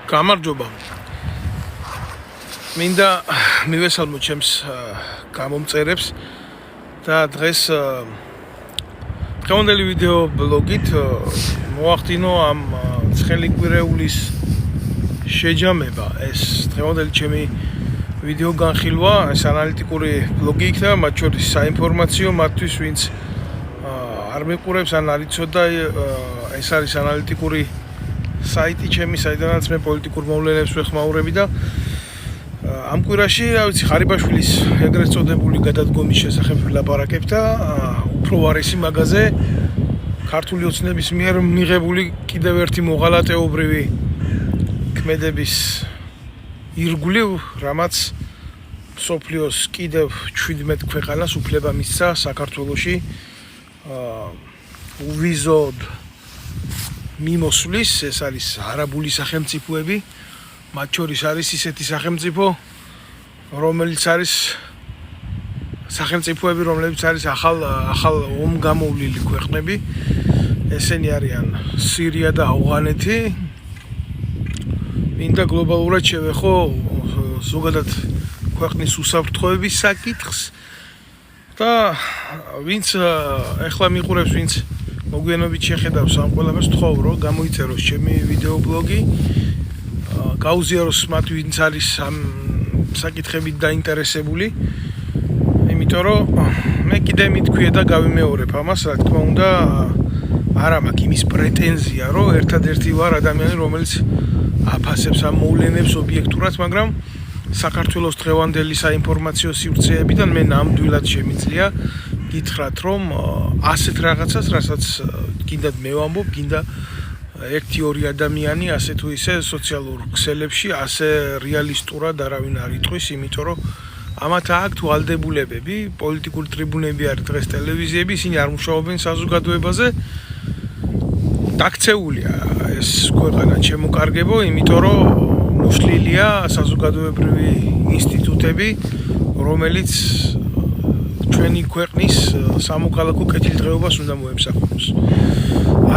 გამარჯობა. მინდა მივესალმო ჩემს გამომწერებს და დღეს დღევანდელი ვიდეო ბლოგით მოახდინო ამ ცხელი კვირეულის შეჯამება. ეს დღევანდელი ჩემი ვიდეო განხილვა, ეს ანალიტიკური ბლოგი იქნება, მათ შორის საინფორმაციო მათთვის, ვინც არ მიყურებს ან არ იცოდა, ეს არის ანალიტიკური საიტი ჩემი, საიდანაც მე პოლიტიკურ მოვლენებს ვეხმაურები და ამ კვირაში, რა ვიცი, ხარიბაშვილის ეგრეთ წოდებული გადადგომის შესახებ ვილაპარაკებ და უფრო ვარესი მაგაზე ქართული ოცნების მიერ მიღებული კიდევ ერთი მოღალატეობრივი ქმედების ირგვლივ, რამაც მსოფლიოს კიდევ 17 ქვეყანას უფლება მისცა საქართველოში უვიზოდ მიმოსვლის, ეს არის არაბული სახელმწიფოები, მათ შორის არის ისეთი სახელმწიფო, რომელიც არის სახელმწიფოები, რომლებიც არის ახალ ომგამოვლილი ქვეყნები. ესენი არიან სირია და ავღანეთი. მინდა გლობალურად შევეხო ზოგადად ქვეყნის უსაფრთხოების საკითხს და ვინც ეხლა მიყურებს, ვინც მოგვიანებით შეხედავს ამ ყველაფერს, ვთხოვ, რომ გამოიწეროს ჩემი ვიდეო ბლოგი, გაუზიაროს მათ, ვინც არის ამ საკითხებით დაინტერესებული, იმიტომ რომ მე კიდე მითქვია და გავიმეორებ ამას, რა თქმა უნდა, არა მაქვს იმის პრეტენზია, რომ ერთადერთი ვარ ადამიანი, რომელიც აფასებს ამ მოვლენებს ობიექტურად, მაგრამ საქართველოს დღევანდელი საინფორმაციო სივრცეებიდან მე ნამდვილად შემიძლია გითხრათ, რომ ასეთ რაღაცას, რასაც გინდათ მე ვამბობ, გინდა 1-2 ადამიანი ასე თუ ისე სოციალურ ქსელებში ასე რეალისტურად არავინ არ იტყვის, იმიტომ რომ ამათ აქვთ ვალდებულებები, პოლიტიკური ტრიბუნები არის დღეს ტელევიზიები, ისინი არ მუშაობენ საზოგადოებაზე. დაქცეულია ეს ქვეყანა შემოკარგებო, იმიტომ რომ მოშლილია საზოგადოებრივი ინსტიტუტები, რომელიც ჩვენი ქვეყნის სამოქალაქო კეთილდღეობას უნდა მოემსახუროს.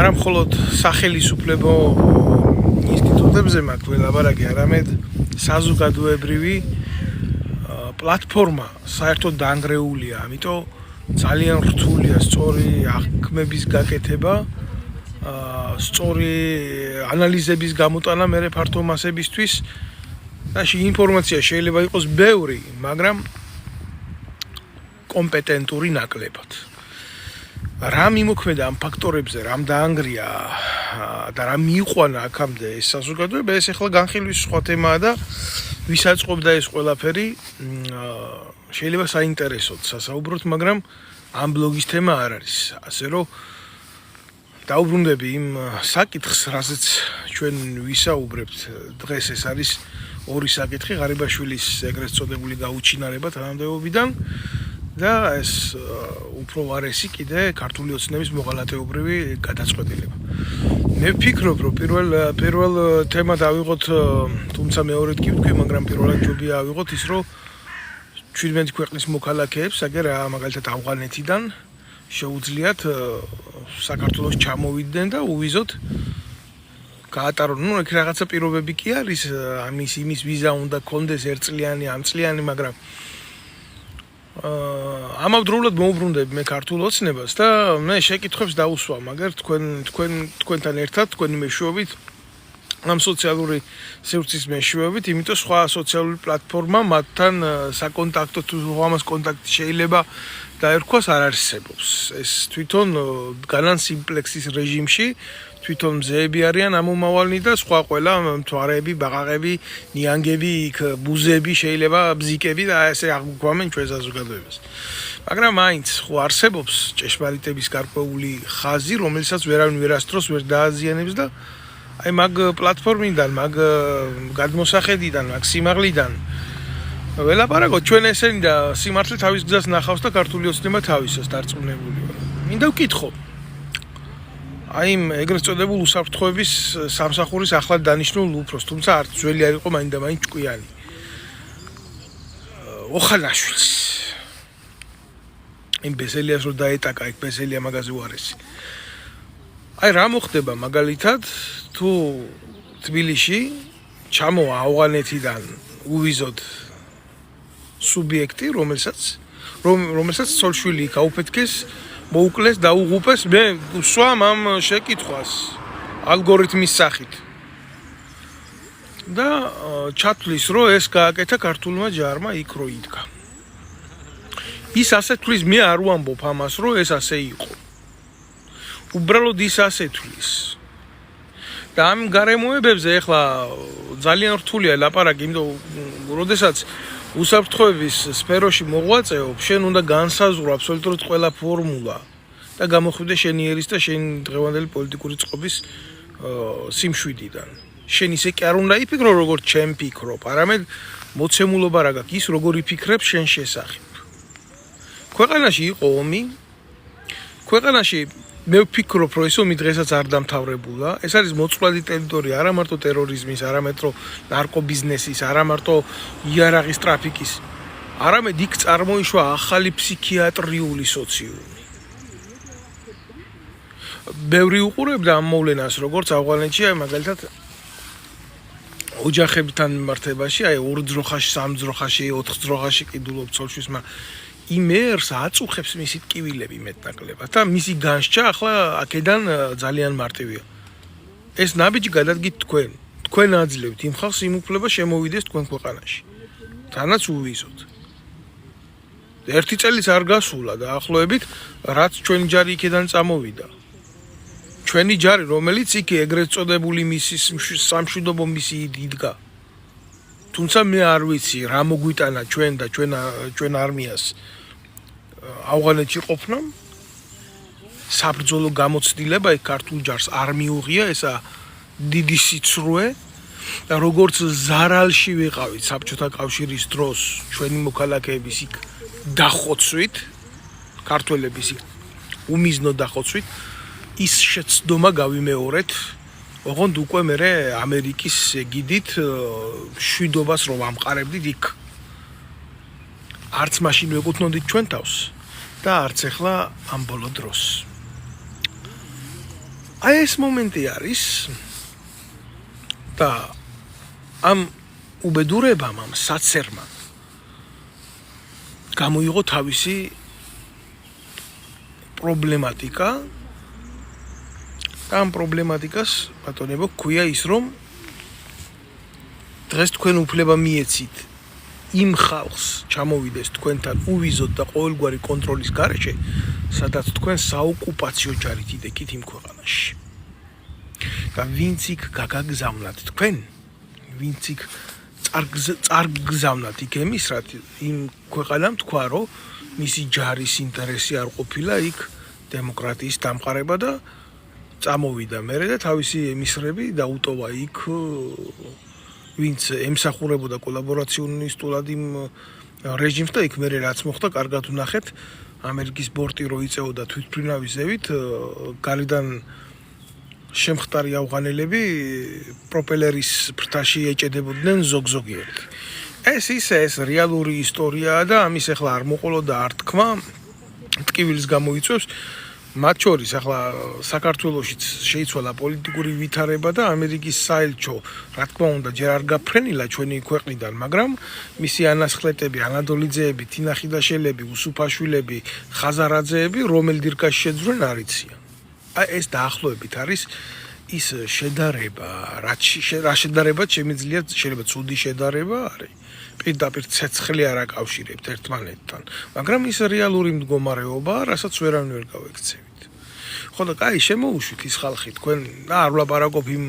არა მხოლოდ სახელისუფლებო ინსტიტუტებზე მაქვს ველაპარაკი, არამედ საზოგადოებრივი პლატფორმა საერთოდ დაანგრეულია, ამიტომ ძალიან რთულია სწორი აღქმების გაკეთება, სწორი ანალიზების გამოტანა მერე ფართო მასებისთვის და ინფორმაცია შეიძლება იყოს ბევრი, მაგრამ კომპეტენტური ნაკლებად. რა მიმოქმედა ამ ფაქტორებზე, რამ დაანგრია და რა მიიყვანა აქამდე ეს საზოგადოება, ეს ახლა განხილვის სხვა თემაა და ვისაც ყოფდა ეს ყველაფერი, შეიძლება საინტერესოდ სასაუბროთ, მაგრამ ამ ბლოგის თემა არ არის. ასე რომ დაუბრუნდები იმ საკითხს, რასაც ჩვენ ვისაუბრებთ დღეს, ეს არის ორი საკითხი, ღარიბაშვილის ეგრეთ წოდებული გაუჩინარება თანამდებობიდან და ეს უფრო ვარესი კიდე ქართული ოცნების მოღალატეობრივი გადაწყვეტილება. მე ვფიქრობ, რომ პირველ თემად ავიღოთ, თუმცა მეორედ კი ვთქვი, მაგრამ პირველად ჯობია ავიღოთ ის, რომ 17 ქვეყნის მოქალაქეებს, მაგალითად ავღანეთიდან შეუძლიათ საქართველოს ჩამოვიდნენ და უვიზოდ გაატარონ. იქ რაღაცა პირობები კი არის, იმის ვიზა უნდა კონდეს 1 წლიანი, ამ წლიანი, მაგრამ ამავდროულად მოუბრუნდები მე ქართულ ოცნებას და მე შეკითხვებს დავუსვა, მაგრამ თქვენთან ერთად, თქვენი მეშვეობით, ამ სოციალური სივრცის მეშვეობით, იმიტომ სხვა სოციალური პლატფორმა მათთან საკონტაქტო თუ ამას კონტაქტი შეიძლება დაერქვას არ არსებობს. ეს თვითონ განან სიმპლექსის რეჟიმში თვითონ მზეები არიან ამომავალნი და სხვა ყველა მთვარეები, ბაყაყები, ნიანგები, ბუზები, შეიძლება ბზიკები და ესე აღვქვამენ ჩვენ საზოგადოებას. მაგრამ მაინც ხო არსებობს ჭეშმარიტების გარკვეული ხაზი, რომელსაც ვერავინ ვერასდროს ვერ დააზიანებს და აი მაგ პლატფორმიდან, მაგ გადმოსახედიდან, მაგ სიმაღლიდან ველაპარაკოთ ჩვენ ესენი და სიმართლე თავის გზას ნახავს და ქართული ოცნება თავისას დარწმუნებული ვარ. მინდა ვკითხო. აი იმ ეგრეთ წოდებულ უსაფრთხოების სამსახურის ახლად დანიშნულ უფროს, თუმცა არც ძველი არ იყო მაინდა-მაინც ჭკვიანი. ოხანაშვილს. იმ ბესელიას რო დაეტაკა, იქ ბესელია მაგაზე უარესი. აი რა მოხდება მაგალითად თუ თბილისში ჩამოვა ავღანეთიდან უვიზოდ სუბიექტი, რომელსაც ცოლშვილი გაუფეთქეს, მოუკლეს, დაუღუპეს, მე ვსვამ ამ შეკითხვას ალგორითმის სახით. და ჩათვლის, რომ ეს გააკეთა ქართულმა ჯარმა იქ რო იდგა. ის ასე თვლის, მე არ ვამბობ ამას, რომ ეს ასე იყო. უბრალოდ ის ასე თვლის. და ამ გარემოებებზე ეხლა ძალიან რთულია ლაპარაკი, იმიტომ როდესაც უსაფრთხოების სფეროში მოღვაწეობ, შენ უნდა განსაზღვრო აბსოლუტურად ყველა ფორმულა და გამოხვიდე შენი ერის და შენი დღევანდელი პოლიტიკური წყობის სიმშვიდიდან. შენ ისე კი არ უნდა იფიქრო, როგორც ჩემ ფიქრობ, არამედ მოცემულობა რა გაქვს, ის როგორ იფიქრებს შენ შესახებ. ქვეყანაში იყო ომი. ქვეყანაში მე ვფიქრობ, რომ ეს ომი დღესაც არ დამთავრებულა. ეს არის მოწყვლადი ტერიტორია არა მარტო ტერორიზმის, არა მარტო ნარკობიზნესის, არა მარტო იარაღის ტრაფიკის, არამედ იქ წარმოიშვა ახალი ფსიქიატრიული სოციუმი. ბევრი უყურებდა ამ მოვლენას, როგორც ავღანეთში, მაგალითად ოჯახებთან მიმართებაში, 2 ძროხაში, 3 ძროხაში, 4 ძროხაში ყიდულობ ცოლშვის, იმერს აწუხებს მისი ტკივილები მეტნაკლებად და მისი განსჯა ახლა აქედან ძალიან მარტივია. ეს ნაბიჯი გადადგით თქვენ. თქვენ აძლევთ იმ ხალხს იმ უფლება შემოვიდეს თქვენ ქვეყანაში. თანაც უვიზოთ. 1 წელიც არ გასულა დაახლოებით, რაც ჩვენი ჯარი იქედან წამოვიდა. ჩვენი ჯარი, რომელიც იქ ეგრეთ წოდებული მისის სამშვიდობო მისიი იდგა. თუმცა მე არ ვიცი რა მოგვიტანა ჩვენ და ჩვენ არმიას ავღანეთში ყოფნამ. საბრძოლო გამოცდილება იქ ქართულ ჯარს არ მიუღია, ესა დიდი სიცრუე და როგორც ზარალში ვიყავით საბჭოთა კავშირის დროს ჩვენი მოქალაქეების იქ დახოცვით, ქართველების იქ უმიზნო დახოცვით, ის შეცდომა გავიმეორეთ, ოღონდ უკვე მე ამერიკის ეგიდით შვიდობას რომ ამყარებდით იქ. არც მაშინ ვეკუთვნოდით ჩვენ თავს და არც ახლა ამ ბოლო დროს. აი ეს მომენტი არის და ამ უბედურებამ, ამ საცერმა გამოიღო თავისი პრობლემატიკა და ამ პრობლემატიკას ბატონებო ქვია ის, რომ დღეს თქვენ უფლება მიეცით იმ ხალხს ჩამოვიდეს თქვენთან უვიზოთ და ყოველგვარი კონტროლის გარეშე, სადაც თქვენ საოკუპაციო ჯარით იდექით იმ ქვეყანაში. და ვინც იქ გაგაგზავნათ თქვენ, ვინც იქ წარგზავნათ იქ ემისრად, იმ ქვეყანამ თქვა, რომ მისი ჯარის ინტერესი არ ყოფილა იქ დემოკრატიის დამყარება და წამოვიდა მერე და თავისი ემისრები დაუტოვა იქ, ვინც ემსახურებოდა კოლაბორაციონისტულად იმ რეჟიმს და იქ მერე რაც მოხდა, კარგად ვნახეთ, ამერიკის ბორტი რო იწეოდა თვითმფრინავის ზევით, გარედან შემხტარი ავღანელები პროპელერის ფრთაში ეჭედებოდნენ ზოგ-ზოგიერთ. ეს რეალური ისტორიაა და ამის ახლა არ მოყოლოდა არ თქმა, ტკივილს გამოიწვევს. მათ შორის ახლა საქართველოშიც შეიცვალა პოლიტიკური ვითარება და ამერიკის საელჩო, რა თქმა უნდა, ჯერ არ გაფრენილა ჩვენი ქვეყნიდან, მაგრამ მისი ანასხლეტები, ანადოლიძეები, თინა ხიდაშელები, უსუფაშვილები, ხაზარაძეები, რომელ დირკაში შეძვრენ არ იციან. აი ეს დაახლოებით არის ის შედარება, რა შედარებაც შეიძლება ცუდი შედარება არის. პირდაპირ ცეცხლი არ აკავშირებთ ერთმანეთთან, მაგრამ ის რეალური მდგომარეობაა, რასაც ვერავინ ვერ გავექცევით. ხო და კაი, შემოუშვით ის ხალხი, თქვენ არ ვლაპარაკობ იმ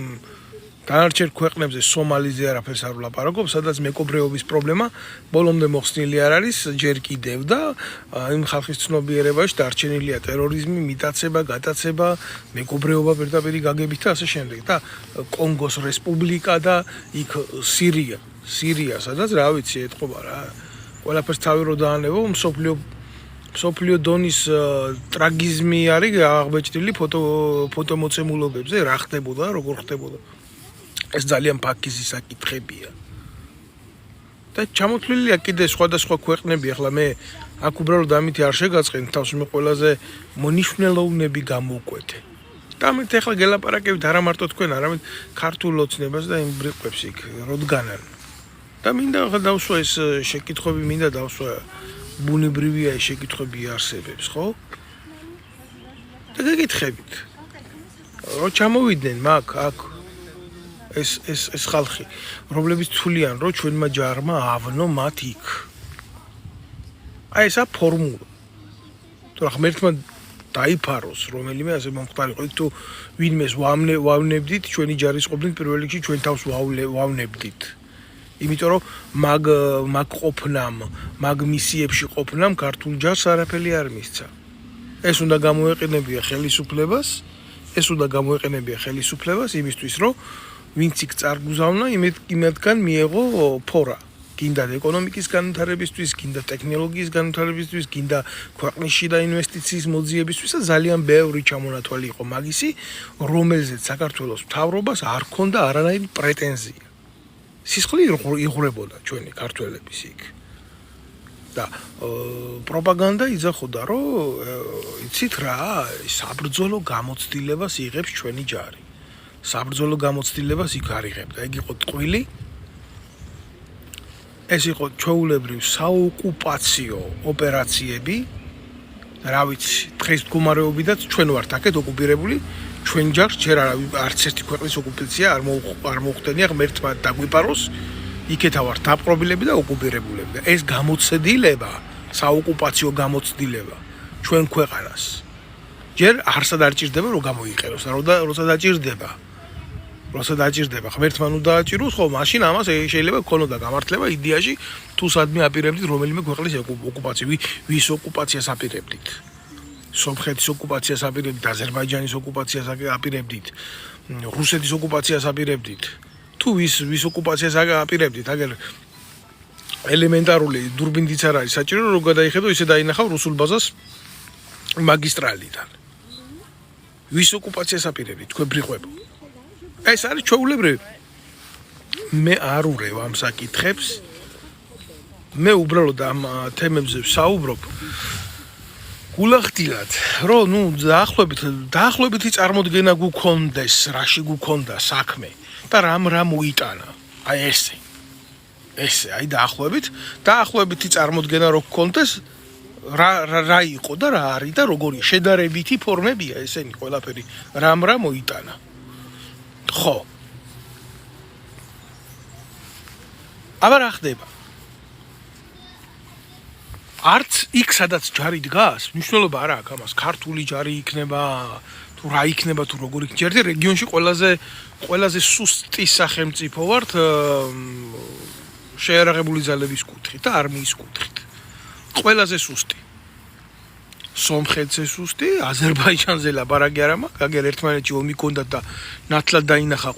დანარჩენ ქვეყნებზე, სომალიზე არაფერს არ ვლაპარაკობ, სადაც მეკობრეობის პრობლემა ბოლომდე მოხსნილი არ არის, ჯერ კიდევ და იმ ხალხის ცნობიერებაში დარჩენილია ტერორიზმი, მიტაცება, გატაცება, მეკობრეობა პირდაპირ გაგებით და ასე შემდეგ. და კონგოს რესპუბლიკა და იქ სირია, სადაც რა ვიცი, ეთყობა რა. ყველაფერს თავი რო დაანებო, მსოფლიო დონის ტრაგიზმი არის აღბეჭდილი ფოტომოცემულობებზე, რა ხდებოდა, როგორ ხდებოდა. ეს ძალიან ფაქიზი საკითხებია. და ჩამოთვლილია კიდე სხვადასხვა ქვეყნები, ახლა მე აქ უბრალოდ ამითი არ შეგაწყენ თავს, მე ყველაზე მონიშნელოვნები გამოვკვეთე. და ამით ახლა გელაპარაკებით არა მარტო თქვენ, არამედ ქართულ ოცნებას და იმ ბრიყვებს იქ როდგანან. და მინდა ახლა დავსვა ეს შეკითხვები, მინდა დავსვა ბუნებრივია ეს შეკითხვები არსებებს, ხო? და გეკითხებით. რო ჩამოვიდნენ მაგ აქ ეს ხალხი, რომლებიც თვლიან, რომ ჩვენმა ჯარმა ავნო მათ იქ. აი ესა ფორმულა. თუ რა ღმერთმა დაიფაროს რომელიმე ასე მომხდარიყო იქ თუ ვინმეს ვავნებდით ჩვენი ჯარისყოფნით პირველ რიგში ჩვენ თავს ვავნებდით. იმიტომ რომ მაგ ყოფნამ, მაგ მისიებში ყოფნამ ქართულ ჯარს არაფერი არ მისცა. ეს უნდა გამოეყენებია ხელისუფლებას, იმისთვის რომ ვინც იქ წარგუზავნა, იმათგან მიეღო ფორა. გინდა ეკონომიკის განვითარებისთვის, გინდა ტექნოლოგიის განვითარებისთვის, გინდა ქვეყნის შიდა ინვესტიციის მოძიებისთვის და ძალიან ბევრი ჩამონათვალი იყო მაგისი, რომელზეც საქართველოს მთავრობას არ ჰქონდა არანაირი პრეტენზია. სისხლი იღვრებოდა ჩვენი ქართველების იქ. და პროპაგანდა იძახოდა, რომ იცით რა, საბრძოლო გამოცდილებას იღებს ჩვენი ჯარი. საბრძოლო გამოცდილებას იქ არ იღებდა. ეგ იყო ტყვილი. ეს იყო ჩვეულებრივ საოკუპაციო ოპერაციები. რა ვიცი, დღეს მდგომარეობიდაც ჩვენ ვართ აქეთ ოკუპირებული, ჩვენ ჯარს ჯერ არც ერთი ქვეყნის ოკუპაცია არ მოხდენია ღმერთმა დაგვიპაროს. იქეთა ვართ დაპყრობილები და ოკუპირებულები. და ეს გამოცდილება, საოკუპაციო გამოცდილება ჩვენ ქვეყანას ჯერ არსად არ ჭირდება რომ გამოიყენოს, როცა დაჭირდება, ღმერთმა ნუ დააჭიროს, ხო, მაშინ ამას შეიძლება გქონოდა გამართლება იდეაში თუ სადმე აპირებდით რომელიმე ქვეყნის ოკუპაცია, ვის ოკუპაციას აპირებდით. სომხეთის ოკუპაციას აპირებდით, აზერბაიჯანის ოკუპაციას აპირებდით, რუსეთის ოკუპაციას აპირებდით. თუ ვის ოკუპაციას აპირებდით, აგერ ელემენტარული დურბინდიც არ არის საჭირო, რომ გადაიხედო ისე დაინახავ რუსულ ბაზას მაგისტრალიდან. ვის ოკუპაციას აპირებდით, თქვენ ბრიყვებო. ეს არის ჩვეულებრივი. მე არ ურევ ამ საკითხებს. მე უბრალოდ ამ თემებზე ვსაუბრობ. გულახდილად, რომ დაახლოებითი წარმოდგენა გქონდეს, რაში გქონდა საქმე და რა მოიტანა. აი ესე, აი დაახლოებითი წარმოდგენა რო გქონდეს, რა იყო და რა არის და როგორი შედარებითი ფორმებია ესენი ყველაფერი, რა მოიტანა. ხო. აბა რა ხდება? არც იქ სადაც ჯარი დგას, მნიშვნელობა არ აქვს ამას, ქართული ჯარი იქნება, თუ რა იქნება, თუ როგორ იქნება. ერთ რეგიონში ყველაზე სუსტი სახელმწიფო ვართ შეერაღებული ძალების კუთხით და არმიის კუთხით. ყველაზე სუსტი. სომხეთზე სუსტი, აზერბაიჯანზე ლაპარაკი არ მაქვს, აგერ ერთმანეთში ომი ჰქონდათ და ნათლად დაინახა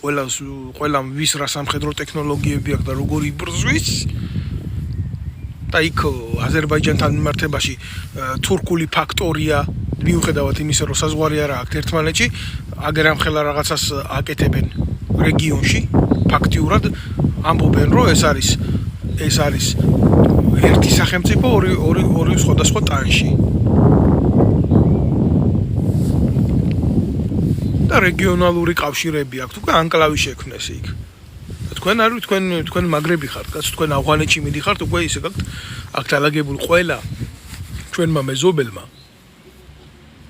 ყველამ ვის რა სამხედრო ტექნოლოგიები აქვს და როგორი იბრძვის. და იქ აზერბაიჯანთან მიმართებაში თურქული ფაქტორია, მიუხედავად იმისა, რომ საზღვარი არ აქვს ერთმანეთში, აგერ ამხელა რაღაცას აკეთებენ რეგიონში, ფაქტიურად ამბობენ, რომ ეს არის ერთი სახელმწიფო ორი სხვადასხვა ტანში. და რეგიონალური კავშირები აქვს, უკვე ანკლავი შექმნეს იქ. თქვენ არ ვიცით, თქვენ მაგრები ხართ, კაც თქვენ ავღანეთში მიდიხართ, უკვე ისე გაქვთ აქ დალაგებული ყველა ჩვენმა მეზობელმა,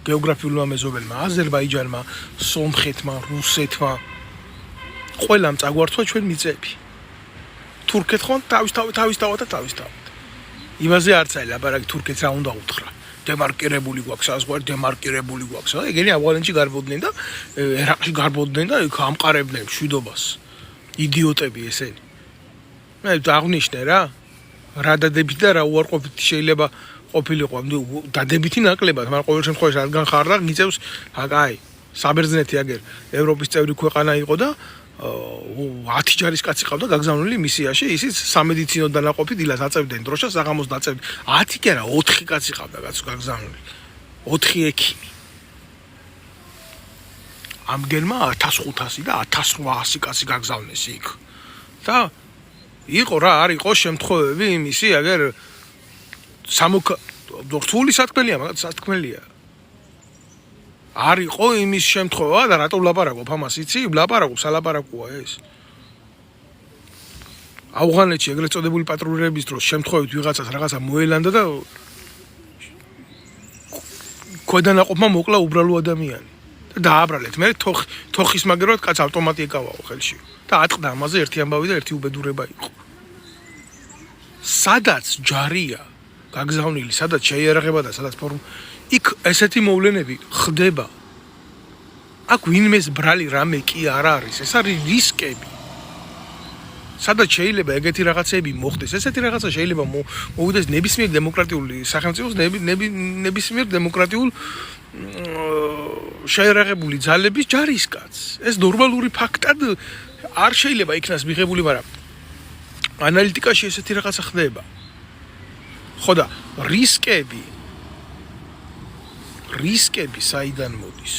გეოგრაფიულმა მეზობელმა, აზერბაიჯანმა, სომხეთმა, რუსეთმა, ყველამ წაგვართვა ჩვენ მიწები. თურქეთს ხომ თავისთავად. იმაზე არც არის ლაპარაკი, თურქეთს რა უნდა უთხრა. დემარკირებული გვაქვს საზღვარი, ეგენი ავღანეთში გარბოდნენ და ერაყში გარბოდნენ და იქ ამყარებდნენ მშვიდობას. იდიოტები ესენი. მე აღნიშნე რა დადებითი და რა უარყოფითი შეიძლება ყოფილიყო. დადებითი ნაკლებად, მაგრამ ყოველ შემთხვევაში რადგან ხარდა, მიწევს აი, საბერძნეთი აგერ ევროპის წევრი ქვეყანა იყო და 10 ჯარისკაცი ყავდა გაგზავნილი მისიაში, ისიც სამედიცინო დანაყოფი დილას აწევდნენ დროშას, საღამოს დაწევდნენ. 10 კი არა, 4 კაცი ყავდა გაგზავნილი. 4 ექიმი. ამგერმა 1500 და 1800 კაცი გაგზავნეს იქ. და იყო არ იყო შემთხვევები იმისი, აგერ რთული სათქმელია, მაგათ სათქმელია. არ იყო იმის შემთხვევა და რატო ვლაპარაკობ ამას იცი? ვლაპარაკობ სალაპარაკოა ეს. ავღანეთში ეგრეთ წოდებული პატრულირების დროს შემთხვევით ვიღაცას რაღაცა მოელანდა და ქვედანაყოფმა მოკლა უბრალო ადამიანი და დააბრალეთ. მე თოხის მაგერად კაც ავტომატი ეკავაო ხელში და ატყდა ამაზე ერთი ამბავი და ერთი უბედურება იყო. სადაც ჯარია გაგზავნილი, სადაც შეიარაღება და სადაც იქ ესეთი მოვლენები ხდება. აქ ვინმეს ბრალი რამე კი არ არის, ეს არის რისკები. სადაც შეიძლება ეგეთი რაღაცები მოხდეს, ესეთი რაღაცა შეიძლება მოვიდეს ნებისმიერ დემოკრატიული სახელმწიფოს, ნებისმიერ დემოკრატიულ შეიარაღებული ძალების ჯარისკაც. ეს ნორმალური ფაქტად არ შეიძლება იქნას მიღებული, მაგრამ ანალიტიკაში ესეთი რაღაცა ხდება. ხო და რისკები საიდან მოდის?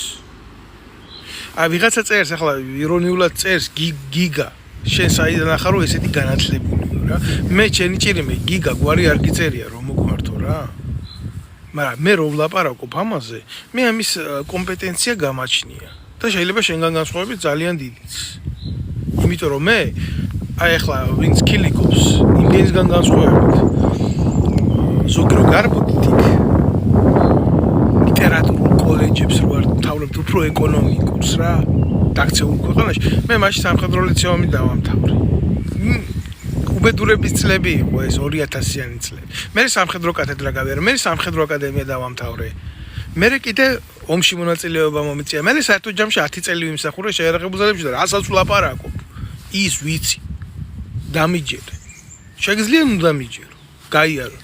ვიღაცა წერს ახლა ირონიულად წერს გიგა შენ საიდან ახარო ესეთი განათლებული რა. მე ჩემი ჭირიმე გიგა გვარი არ გიწერია რომ მოგმართო რა. მაგრამ მე რო ვლაპარაკობ ამაზე, მე ამის კომპეტენცია გამაჩნია და შეიძლება შენგან განსხვავებით ძალიან დიდიც. იმიტომ რომ მე აი ახლა ვინც კილიკობს, იმგენისგან განსხვავებით ზოგი რო გარბოდით იქ ლიტერატურულ კოლეჯებს რო არ თავლებთ უფრო ეკონომიკურს რა დაქცეულ ქვეყანაში, მე მაშინ სამხედრო ლიცეუმი დავამთავრე. უბედურების წლები იყო ეს 2000-იანი წლები. მე სამხედრო კათედრა გავიარე, მე სამხედრო აკადემია დავამთავრე. მე კიდე ომში მონაწილეობა მომიწია. მე საერთოდ ჯამში 10 წელი ვიმსახურე შეიარაღებულ ძალებში და რასაც ვლაპარაკობ, ის ვიცი. დამიჯერე. შეგიძლია ნუ დამიჯერო. გაიარო.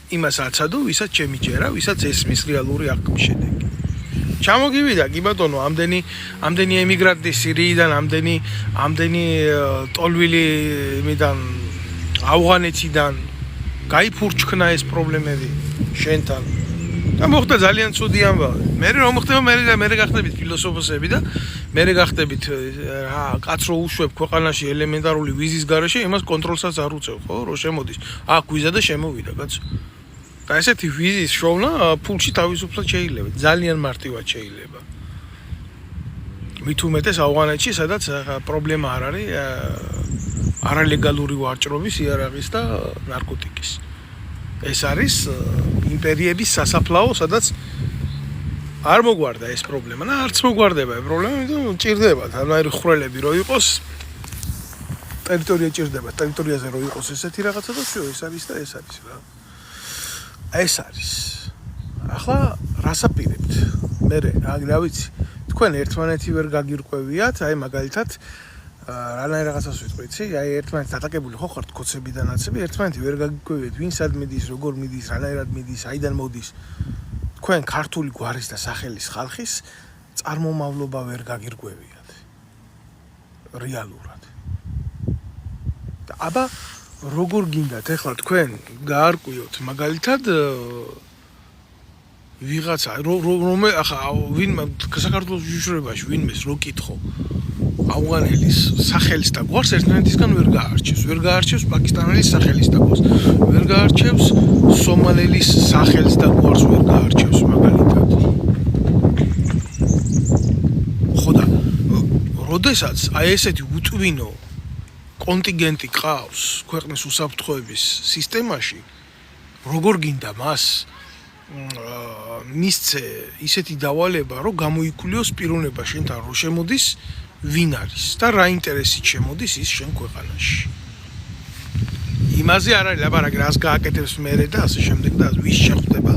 იმას აცადო, ვისაც შემიჯერა, ვისაც ესმის რეალური აღქმის შედეგი. ჩამოგივიდა კი ბატონო, ამდენი ემიგრანტი სირიიდან, ამდენი ტოლვილი იმიდან ავღანეთიდან გაიფურჩქნა ეს პრობლემები შენთან. და მოხდა ძალიან ცუდი ამბავი. მე რომ მოხდება, მე გახდებით ფილოსოფოსები და მე გახდებით რა კაც რო უშვებ ქვეყანაში ელემენტარული ვიზის გარეშე, იმას კონტროლსაც არ უწევ, ხო, რო შემოდის. აქ ვიზა და შემოვიდა, კაცო. და ესეთი ვიზის შოვნა ფულში თავისუფლად შეიძლება, ძალიან მარტივად შეიძლება. მით უმეტეს ავღანეთში, სადაც პრობლემა არ არის არალეგალური ვარჭრობის, იარაღის და ნარკოტიკის. ეს არის იმპერიების სასაფლაო, სადაც არ მოგვარდა ეს პრობლემა და არც მოგვარდება ეს პრობლემა, იმიტომ ჭირდება თანაირი ხვრელები რო იყოს, ტერიტორია ჭირდება, ტერიტორიაზე რო იყოს ესეთი რაღაცა და всё, ეს არის და ეს არის რა. ეს არის. ახლა რას აპირებთ? მე რა ვიცი, თქვენ ერთმანეთი ვერ გაგირკვევიათ, აი მაგალითად რანაირ რაღაცას ვიტყვიცი, აი ერთმანეთს დატაკებული ხო ხართ კოცები და ნაცები, ერთმანეთი ვერ გაგირკვევიათ, ვინ სად მიდის, როგორ მიდის, რანაირად მიდის, აიდან მოდის. თქვენ ქართული გვარის და სახელის ხალხის წარმომავლობა ვერ გაგირკვევიათ. რეალურად. და აბა როგორ გინდათ ახლა თქვენ გაარკვიოთ მაგალითად ვიღაცა რომე ახლა ვინ საქართველოს უშუალობაში ვინმეს რო კითხო ავღანელის სახელის და გვარს ერთმანეთისგან ვერ გაარჩევს პაკისტანელის სახელის და გვარს ვერ გაარჩევს სომალელის სახელის და გვარს ვერ გაარჩევს მაგალითად ხო და როდესაც აი ესეთი უტვინო კონტინგენტი ყავს ქვეყნის უსაფრთხოების სისტემაში როგორ გინდა მას მისცე ისეთი დავალება რომ გამოიქულიოს პიროვნება შენთან რო შემოდის ვინ არის და რა ინტერესით შემოდის ის შენ ქვეყანაში იმაზე არ არის ლაპარაკი რას გააკეთებს მერე და ასე შემდეგ და ვის შეხვდება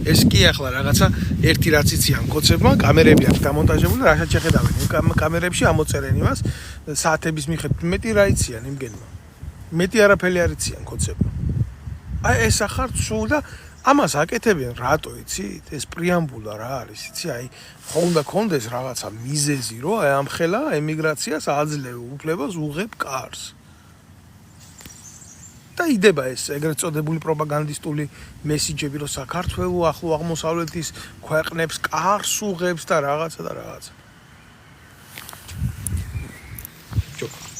ეს კი ახლა რაღაცა ერთი რაც იციან კოცებმა კამერები აქვს დამონტაჟებული და რასაც შეხედავენ იმ კამერებში ამოწერენ იმას საათების მიხედვით მეტი რა იციან იმგენმა მეტი არაფერი არ იციან კოცებმა აი ეს ახარ სულ და ამას აკეთებენ რატო იცით ეს პრეამბულა რა არის იცი აი ხო უნდა კონდეს რაღაცა მიზეზი რომ აი ამ ხელა ემიგრაციას აძლევ უფლებას უღებ კარს და იდება ეს ეგრეთ წოდებული პროპაგანდისტული მესიჯები რომ საქართველოს ახლო აღმოსავლეთის ქვეყნებს კარს უღებს და რაღაცა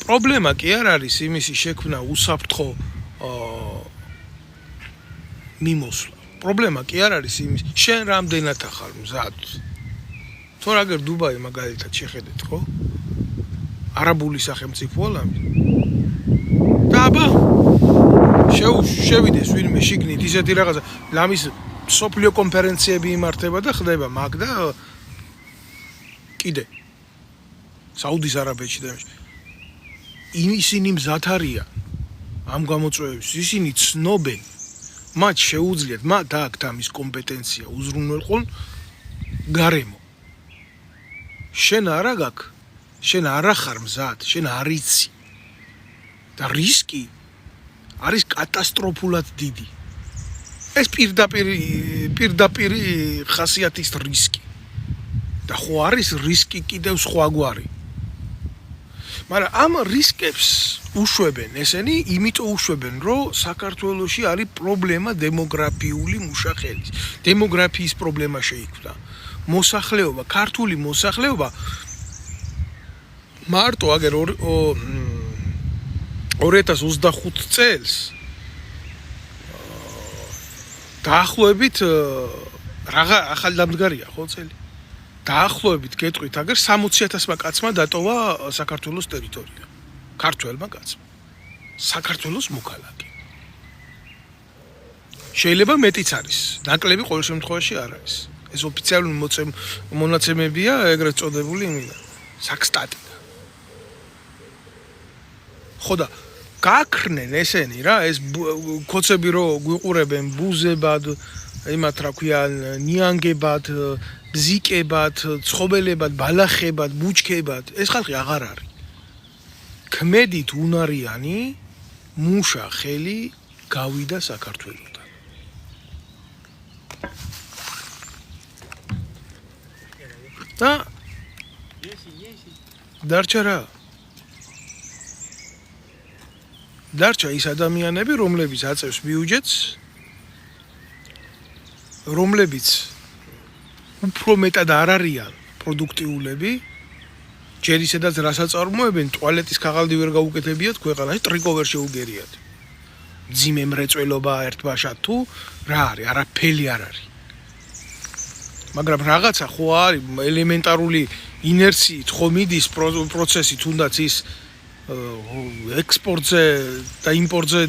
პრობლემა კი არ არის იმისი შექმნა უსაფრთხო მიმოსვლა პრობლემა კი არ არის იმის შენ რამდენად ახარ მზად თუ აგერ დუბაი მაგალითად შეხედეთ, ხო? არაბული სახელმწიფოა ლამი. და აბა შევიდეს ვინმე შიგნით ისეთი რაღაცა, ლამის სოფლიო კონფერენციები იმართება და ხდება მაგ და კიდე საუდის არაბეთში და ისინი მზად არიან ამ გამოწვევებს, ისინი ცნობენ, მათ შეუძლიათ, მათ დააქვთ ამის კომპეტენცია უზრუნველყონ გარემო. შენ არა გაქვს, შენ არ ახარ მზად, შენ არ იცი. და რისკი არის კატასტროფულად დიდი. ეს პირდაპირ ხასიათის რისკი. და ხო არის რისკი კიდევ სხვაგვარი. მაგრამ ამ რისკებს უშვებენ ესენი, იმიტომ უშვებენ, რომ საქართველოში არის პრობლემა დემოგრაფიული მუშახელის. დემოგრაფიის პრობლემა შეიქმნა. მოსახლეობა, ქართული მოსახლეობა მარტო აგერ 2025 წელს დაახლოებით რაღა ახალდამდგარია ხო წელი? დაახლოებით გეტყვით, აგერ 60,000-მა კაცმა დატოვა საქართველოს ტერიტორია. ქართველმა კაცმა. საქართველოს მოქალაქე. შეიძლება მეტიც არის. ნაკლები ყოველ შემთხვევაში არ არის. ეს ოფიციალური მონაცემებია, ეგრეთ წოდებული იმინა. საქსტატი. ხო და გაქრნენ ესენი რა, ეს კოცები რო გვიყურებენ ბუზებად, იმათ რა ქვია, ნიანგებად, ბზიკებად, ცხობელებად, ბალახებად, ბუჩქებად, ეს ხალხი აღარ არის. ქმედით უნარიანი მუშა ხელი გავიდა საქართველოსთან. და დარჩა ის ადამიანები, რომლებიც აწევს ბიუჯეტს, რომლებიც უფრო მეტად არ არიან პროდუქტიულები, ჯერ ისედაც რასაც წარმოებენ, ტუალეტის ქაღალდი ვერ გაუკეთებიათ ქვეყანაში, ტრიკო ვერ შეუგერიათ. ძიმე მრეწველობა ერთბაშად თუ რა არის, არაფერი არ არის. მაგრამ რაღაცა ხო არის ელემენტარული ინერციით ხო მიდის პროცესი, თუნდაც ის ექსპორტზე და იმპორტზე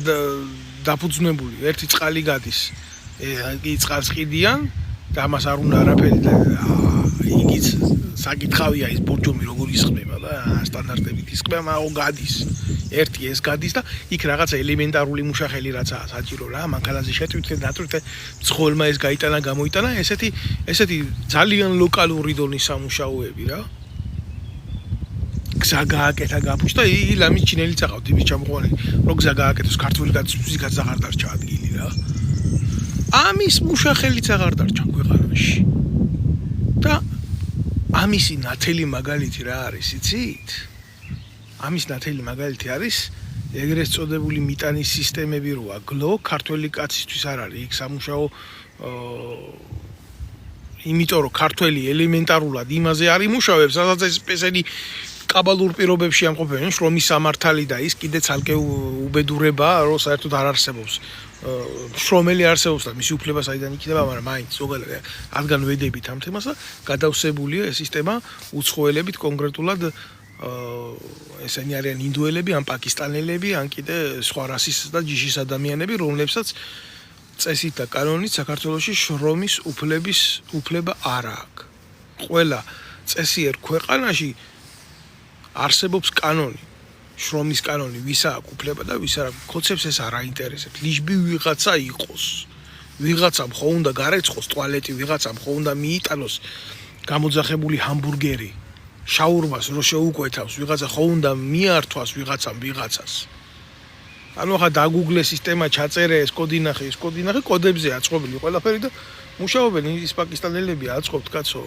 დაფუძნებული ერთი წყალი გადის. იგი წყალს ყიდიან და ამას არ უნდა არაფერი და იგიც საკითხავია ის ბორჯომი როგორ ისხმება და სტანდარტებით ისხმება, მაგრამ გადის. ერთი ეს გადის და იქ რაღაცა ელემენტარული მუშახელი რაცაა საჭირო რა, მანქანაზე შეტვით და დატვირთე მძღოლმა ეს გაიტანა, გამოიტანა, ესეთი ძალიან ლოკალური დონის სამუშაოები რა. გზა გააკეთა გაფუშტა, ლამის ჩინელი წაყავთ იმის ჩამოყვანილი, რომ გზა გააკეთოს ქართული კაცის აღარ დარჩა ადგილი რა. ამის მუშახელიც აღარ დარჩა ქვეყანაში. და ამისი ნათელი მაგალითი რა არის, იცით? ამის ნათელი მაგალითი არის ეგრეთ წოდებული მიტანის სისტემები როა გლო, ქართველი კაცისთვის არ არის იქ სამუშაო, იმიტომ რომ ქართველი ელემენტარულად იმაზე არ იმუშავებს, სადაც ესენი კაბალურ პირობებში ამყოფენ, შრომის სამართალი და ის კიდე ცალკე უბედურებაა, რომ საერთოდ არ არსებობს. შრომელი არსებობს და მისი უფლება საიდან იქნება, მაგრამ მაინც ზოგადად რადგან ვედებით ამ თემას და გადავსებულია ეს სისტემა უცხოელებით კონკრეტულად ესენი არიან ინდოელები, ან პაკისტანელები, ან კიდე სხვა რასის და ჯიშის ადამიანები, რომლებსაც წესით და კანონით საქართველოში შრომის უფლება არ აქვს. ყველა წესიერ ქვეყანაში არსებობს კანონი, შრომის კანონი, ვისა აქვს უფლება და ვისა არა. კოცებს ეს არ აინტერესებს. ლიჟბი ვიღაცა იყოს. ვიღაცამ ხო უნდა გარეცხოს ტუალეტი, ვიღაცამ ხო უნდა მიიტანოს გამოძახებული ჰამბურგერი. შაურმას რო შეუკვეთავს, ვიღაცა ხო უნდა მიართვას ვიღაცას. ანუ ხა დაგუგლე სისტემა, ჩაწერე ეს კოდი ნახე, კოდებზე აწყობილი ყველაფერი და მუშაობენ ის პაკისტანელები აწყობთ კაცო.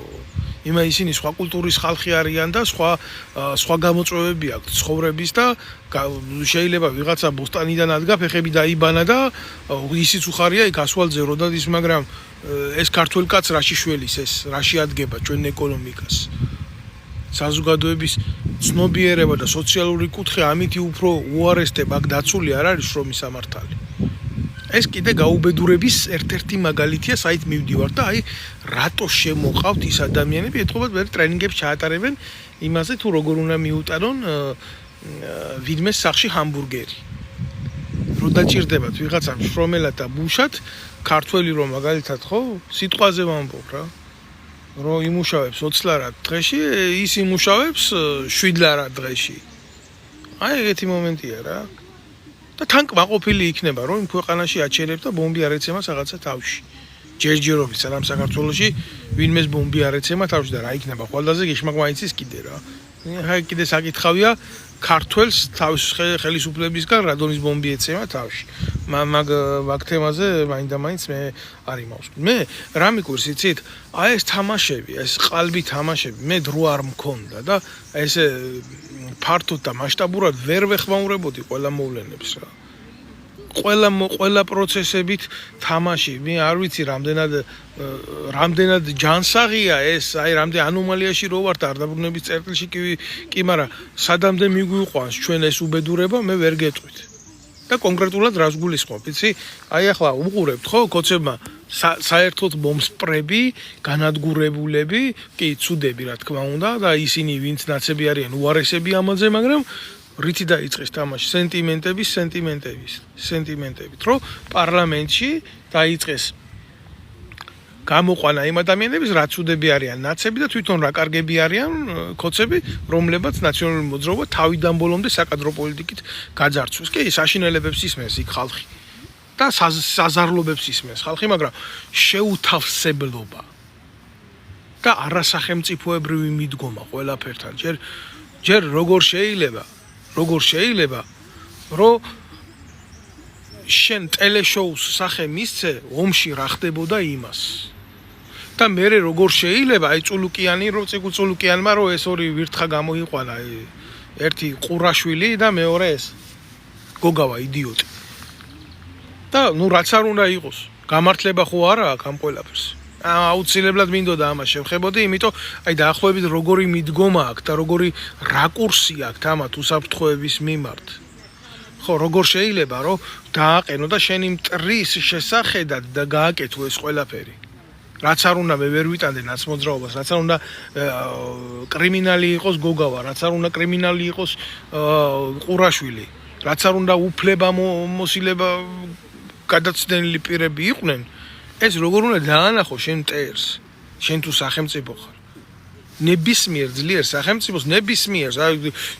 ისინი სხვა კულტურის ხალხი არიან და სხვა გამოწვევები აქვთ ცხოვრების და შეიძლება ვიღაცა ბოსტანიდან ადგა, ფეხები დაიბანა და ისიც უხარია იქ ასვალზე რო დადის, მაგრამ ეს ქართველ კაც რაში შველის ეს, რაში ადგება ჩვენ ეკონომიკას. საზოგადოების ცნობიერება და სოციალური კუთხე ამითი უფრო უარესდება, აქ დაცული არ არის შრომის სამართალი. ეს კიდე გაუბედურების ერთ-ერთი მაგალითია, საით მივდივარ და აი რატო შემოყავთ ის ადამიანები, ეთქობათ მე ტრენინგებს ჩაატარებენ იმაზე თუ როგორ უნდა მიუტანონ ვინმეს სახში ჰამბურგერი. რო დაჭირდებათ ვიღაცამ შრომელად და ბუშად, ქართველი რომ მაგალითად ხო, სიტყვაზე ვამბობ რა. რო იმუშავებს 20 ლარად დღეში, ის იმუშავებს 7 ლარად დღეში. აი ეგეთი მომენტია რა. და თან კმაყოფილი იქნება, რომ იმ ქვეყანაში აჩერებს და ბომბი არ ეცემა რაღაცა თავში. ჯერჯერობით სანამ საქართველოში ვინმეს ბომბი არ ეცემა თავში და რა იქნება ყველაზე გეშმაკმაინც ის კიდე რა. აი კიდე საკითხავია ქართველს თავის ხელისუფლებისგან რადონის ბომბი ეცემა თავში. მაგ თემაზე მაინდა-მაინც მე არ იმავსკი. მე რა მიკვირს იცით? აი ეს თამაშები, ეს ყალბი თამაშები, მე დრო არ მქონდა და ესე ფართოდ და მასშტაბურად ვერ ვეხმაურებოდი ყველა მოვლენებს რა. ყველა პროცესებით თამაში, მე არ ვიცი რამდენად ჯანსაღია ეს, აი რამდენ ანომალიაში რო ვართ არდაბრუნების წერტილში კი, მაგრამ სადამდე მიგვიყვანს ჩვენ ეს უბედურება, მე ვერ გეტყვით. და კონკრეტულად რას გულისხმობ, იცი? აი ახლა უყურებთ ხო, კოცებმა საერთოდ მომსპრები, განადგურებულები, კი, ცუდები რა თქმა უნდა და ისინი ვინც ნაცები არიან უარესები ამაზე, მაგრამ რითი დაიწყეს თამაში სენტიმენტებით, რომ პარლამენტში დაიწყეს გამოყვანა იმ ადამიანების რაც ცუდები არიან ნაცები და თვითონ რა კარგები არიან კოცები, რომლებაც ნაციონალური მოძრაობა თავიდან ბოლომდე საკადრო პოლიტიკით გაძარცვეს. კი, საშინელებებს ისმენს იქ ხალხი და საზარლობებს ისმენს ხალხი, მაგრამ შეუთავსებლობა და არასახელმწიფოებრივი მიდგომა ყველაფერთან. ჯერ როგორ შეიძლება, რომ შენ ტელეშოუს სახე მისცე, ომში რა ხდებოდა იმას. და მე როგორ შეიძლება, აი წულუკიანი, რომ წულუკიანმა რომ ეს ორი ვირთხა გამოიყვანა, ერთი ყურაშვილი და მეორე ეს გოგავა იდიოტი. და ნუ რაც არ უნდა იყოს, გამართლება ხო არა აქ ამ ყველაფერს. აუცილებლად მინდოდა ამას შევხებოდი, იმიტომ აი დაახლოებით როგორი მიდგომა აქვს და როგორი რაკურსი აქვს ამათ უსაფრთხოების მიმართ. ხო, როგორ შეიძლება, რომ დააყენო და შენი მტრის შესახედად და გააკეთო ეს ყველაფერი. რაც არ უნდა მე ვერ ვიტანდი ნაცმოძრაობას, რაც არ უნდა კრიმინალი იყოს გოგავა, რაც არ უნდა კრიმინალი იყოს ყურაშვილი, რაც არ უნდა უფლება მოსილება გადაცდენილი პირები იყვნენ, ეს როგორ უნდა დაანახო შენ მტერს, შენ თუ სახელმწიფო ხარ. ნებისმიერ ძლიერ სახელმწიფოს ნებისმიერს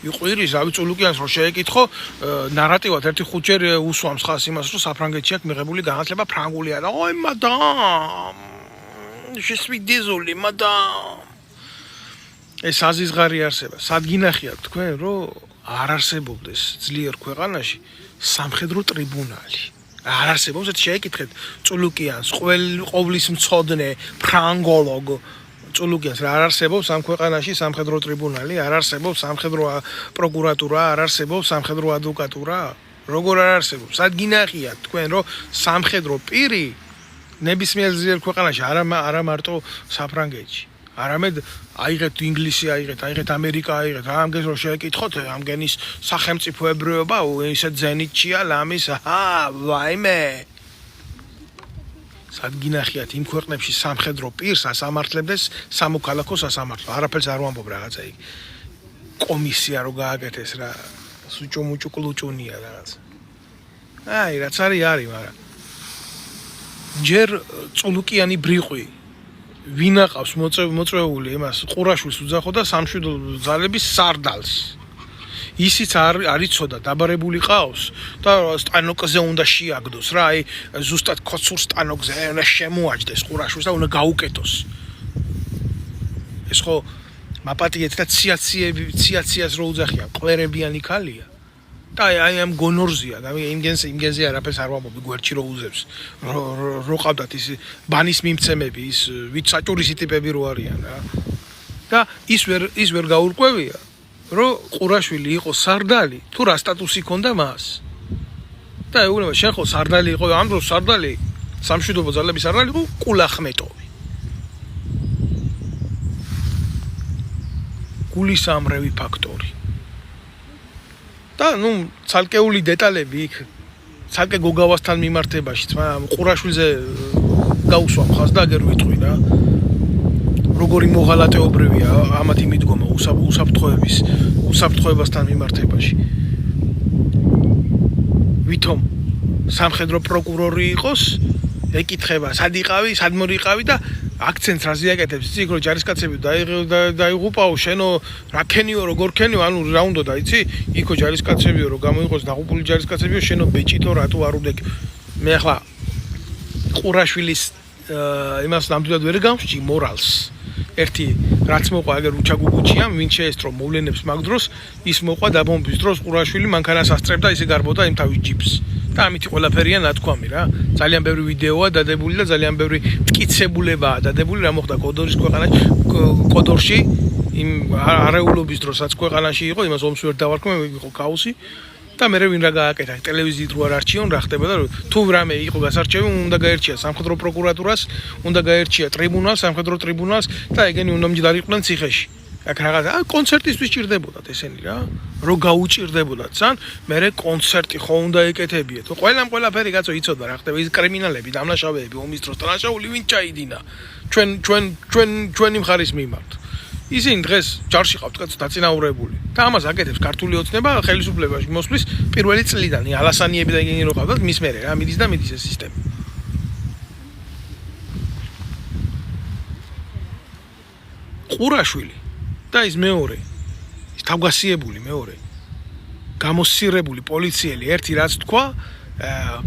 იყვირის რავი წულუკიანს რომ შეეკითხო ნარატივად ერთი ხუთჯერ უსვამს ხას იმას რომ საფრანგეთში აქვს მიღებული განათლება ფრანგულია და ой მადამ je suis désolé madame ეს აზიზღარი არსება სადგინახიათ თქვენ რომ არ არსებობდეს ძლიერ ქვეყანაში სამხედრო ტრიბუნალი არ არსებობს ეს შეეკითხეთ წულუკიანს ყოვლის მცოდნე ფრანგოლოგ წულუკიანს არ არსებობს ამ ქვეყანაში სამხედრო ტრიბუნალი, არ არსებობს სამხედრო პროკურატურა, არ არსებობს სამხედრო ადვოკატურა. როგორ არ არსებობს? სადგინახიათ თქვენ რომ სამხედრო პირი ნებისმიერ ძლიერ ქვეყანაში არა მარტო საფრანგეთში. არამედ აიღეთ ინგლისი, აიღეთ ამერიკა, აიღეთ ამგეს რომ შეეკითხოთ ამგენის სახელმწიფოებრიობა, ისე ზენიტჩია ლამის, ვაიმე სადგინახიათ იმ ქვეყნებში სამხედრო პირს ასამართლებდეს სამოქალაქო სასამართლო. არაფერს არ ვამბობ რაღაცა იქ. კომისია რო გააკეთეს რა, სუჭუმუჭუ კლუჭუნია რაღაცა. აი, რაც არის, მაგრამ ჯერ წულუკიანი ბრიყვი ვინ აყავს მოწვეული იმას ყურაშვილს უძახო და სამშვიდობო ძალების სარდალს. ისიც არ იცოდა დაბარებული ყავს და სტანოკზე უნდა შეაგდოს რა, აი ზუსტად ქოცურ სტანოკზე უნდა შემოაჯდეს ყურაშვილს და უნდა გაუკეთოს. ეს ხო მაპატიეთ და ციაციას რო უძახიან, ყლერებიანი ქალია. და აი ამ გონორზია, და იმგენზე არაფერს არ ვამბობ, გვერდში რო უზებს. რო ყავდათ ის ბანის მიმცემები, ის ვით საჭურისი ტიპები რო არიან რა. და ის ვერ გაურკვევია. რომ ყურაშვილი იყო სარდალი, თუ რა სტატუსი ჰქონდა მას. და ეუბნება, შენ ხო სარდალი იყო, ამ დროს სარდალი, სამშვიდობო ძალების სარდალი იყო კულახმეტოვი. გულისამრევი ფაქტორი. და ნუ ცალკეული დეტალები იქ ცალკე გოგავასთან მიმართებაშიც, მაგრამ ყურაშვილზე გაუსვა მხარს და აგერ ვიტყვი რა. როგორი მოღალატეობრივია ამათი მიდგომა უსაფრთხოებასთან მიმართებაში. ვითომ სამხედრო პროკურორი იყოს, ეკითხება, სად იყავი, სად მორიყავი და აქცენტს რაზე აკეთებს, იცი, რომ ჯარისკაცები დაიღუპაო, შენო რა ქენიო, როგორ ქენიო, ანუ რა უნდა და იცი, იქო ჯარისკაცებიო, რომ გამოიყოს დაღუპული ჯარისკაცებიო, შენო ბეჭითო რატო არ უდეკ. მე ახლა ყურაშვილის იმას ნამდვილად ვერ გამსჭი მორალს. ერთი რაც მოყვა აგერ უჩაგუგუჩია, ვინ შეესწრო მოვლენებს მაგ დროს, ის მოყვა დაბომბვის დროს ყურაშვილი მანქანას ასწრებდა, ისე გარბოდა იმ თავის ჯიპს. და ამით ყველაფერია ნათქვამი რა. ძალიან ბევრი ვიდეოა დადებული და ძალიან ბევრი მტკიცებულებაა დადებული, რა მოხდა კოდორში, იმ არეულობის დროსაც ქვეყანაში იყო, იმას ომს ვერ დავარქმე, იყო ქაოსი. და მე ვინ რა გააკეთა ტელევიზიით რო არ არჩიონ რა ხდებოდა რომ თუ რამე იყო გასარჩევი უნდა გაერჩია სამხედრო პროკურატურას უნდა გაერჩია ტრიბუნალს სამხედრო ტრიბუნალს და ეგენი უნდა მჯდარიყვნენ ციხეში აქ რაღაც კონცერტისთვის ჭირდებოდათ ესენი რა რო გაუჭირდებოდათ სან მე კონცერტი ხო უნდა ეკეთებიეთ ყველაფერი კაცო იცოდა რა ხდება ის კრიმინალები დამნაშავეები ომის დროს დანაშაული ვინ ჩაიდინა ჩვენი მხარის მიმართ ისინი დღეს ჯარში ყავთ კაცო დაწინაურებული და ამას აკეთებს ქართული ოცნება ხელისუფლებაში მოსვლის პირველი წლიდან ალასანიები და ეგენი რო ყავდათ მის მერე რა მიდის ეს სისტემა ყურაშვილი და ის მეორე ის თავგასიებული მეორე გამოსცირებული პოლიციელი ერთი რაც თქვა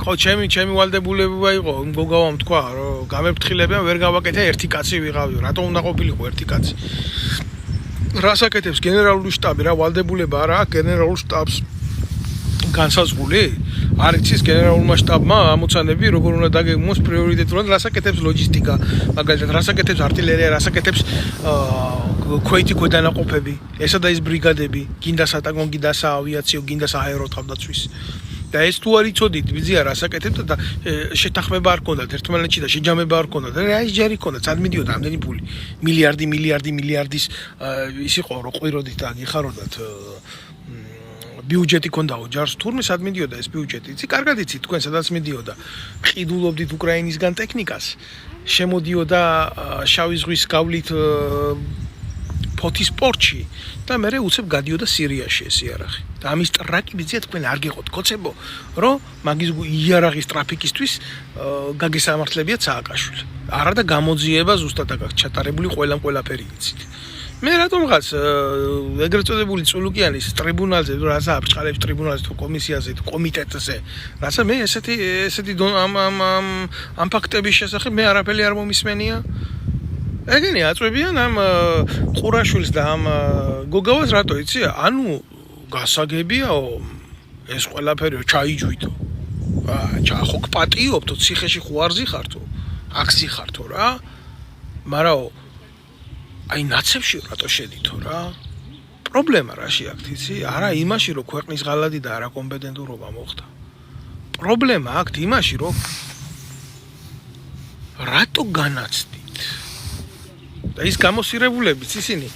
ხო ჩემი ვალდებულება იყო მგოგავამ თქვა რომ გამეფრთხილებიან ვერ გავაკეთე ერთი კაცი ვიღავიო რატო უნდა ყოფილიყო ერთი კაცი რას აკეთებს გენერალური შტაბი რა ვალდებულება არა გენერალურ შტაბს განსაზღვრული არ იცის გენერალურმა შტაბმა ამოცანები როგორ უნდა დაგეგმოს პრიორიტეტულად რას აკეთებს ლოჯისტიკა მაგალითად რას აკეთებს არტილერია რას აკეთებს ქვეითი ქვედანაყოფები ესა და ის ბრიგადები გინდა სატანკო გინდა საავიაციო გინდა სააერო თავდაცვის და ეს თუ არ იცოდით ვიზია რას აკეთებდა და შეთანხმება არ ქონდათ ერთმანეთში და შეჯამება არ ქონდათ რა ის ჯერი ქონდათ სად მიდიოდა ამდენი ფული მილიარდის ის იყო რომ ყვიროდით და გიხაროდათ ბიუჯეტი ქონდაო ჯარს თურმე სად მიდიოდა ეს ბიუჯეტი იცი კარგად იცით თქვენ სადაც მიდიოდა ყიდულობდით უკრაინისგან ტექნიკას შემოდიოდა შავი ზღვის გავლით ფოთის პორტში და მე უცებ გადიოდა სირიაში ეს იარაღი და ამის ტრაკი ბიძია თქვენ არ გიყოთ კოცებო რომ მაგის იარაღის ტრაფიკისთვის გაგესამართლებიათ სააკაშვილი არა და გამოძიება ზუსტად აქ ჩატარებული ყველაფერი იცით მე რატომღაც ეგრეთ წოდებული წულუკიანის ტრიბუნალზე რაცა აბჭყალებს ტრიბუნალზე თუ კომისიაზე თუ კომიტეტზე რაცა მე ესეთი ამ ფაქტების შესახებ მე არაფერი არ მომისმენია ეგენი აწვევიან ამ ყურაშვილს და ამ გოგავას რატო იცი ანუ გასაგებიაო ეს ყველაფერი ჩაიჯვიდო ხო გპატიობთო ციხეში ხო არ ზიხართო აქ ზიხართო რა მაგრამ აი ნაცებში რატო შედითო რა პრობლემა რაში აქ იცი არა იმაში რომ ქვეყნის ღალადი და არა კომპეტენტურობა მოხდა პრობლემა აქ იმაში რომ რატო განაცდით და ის გამოსირებულებიც ისინი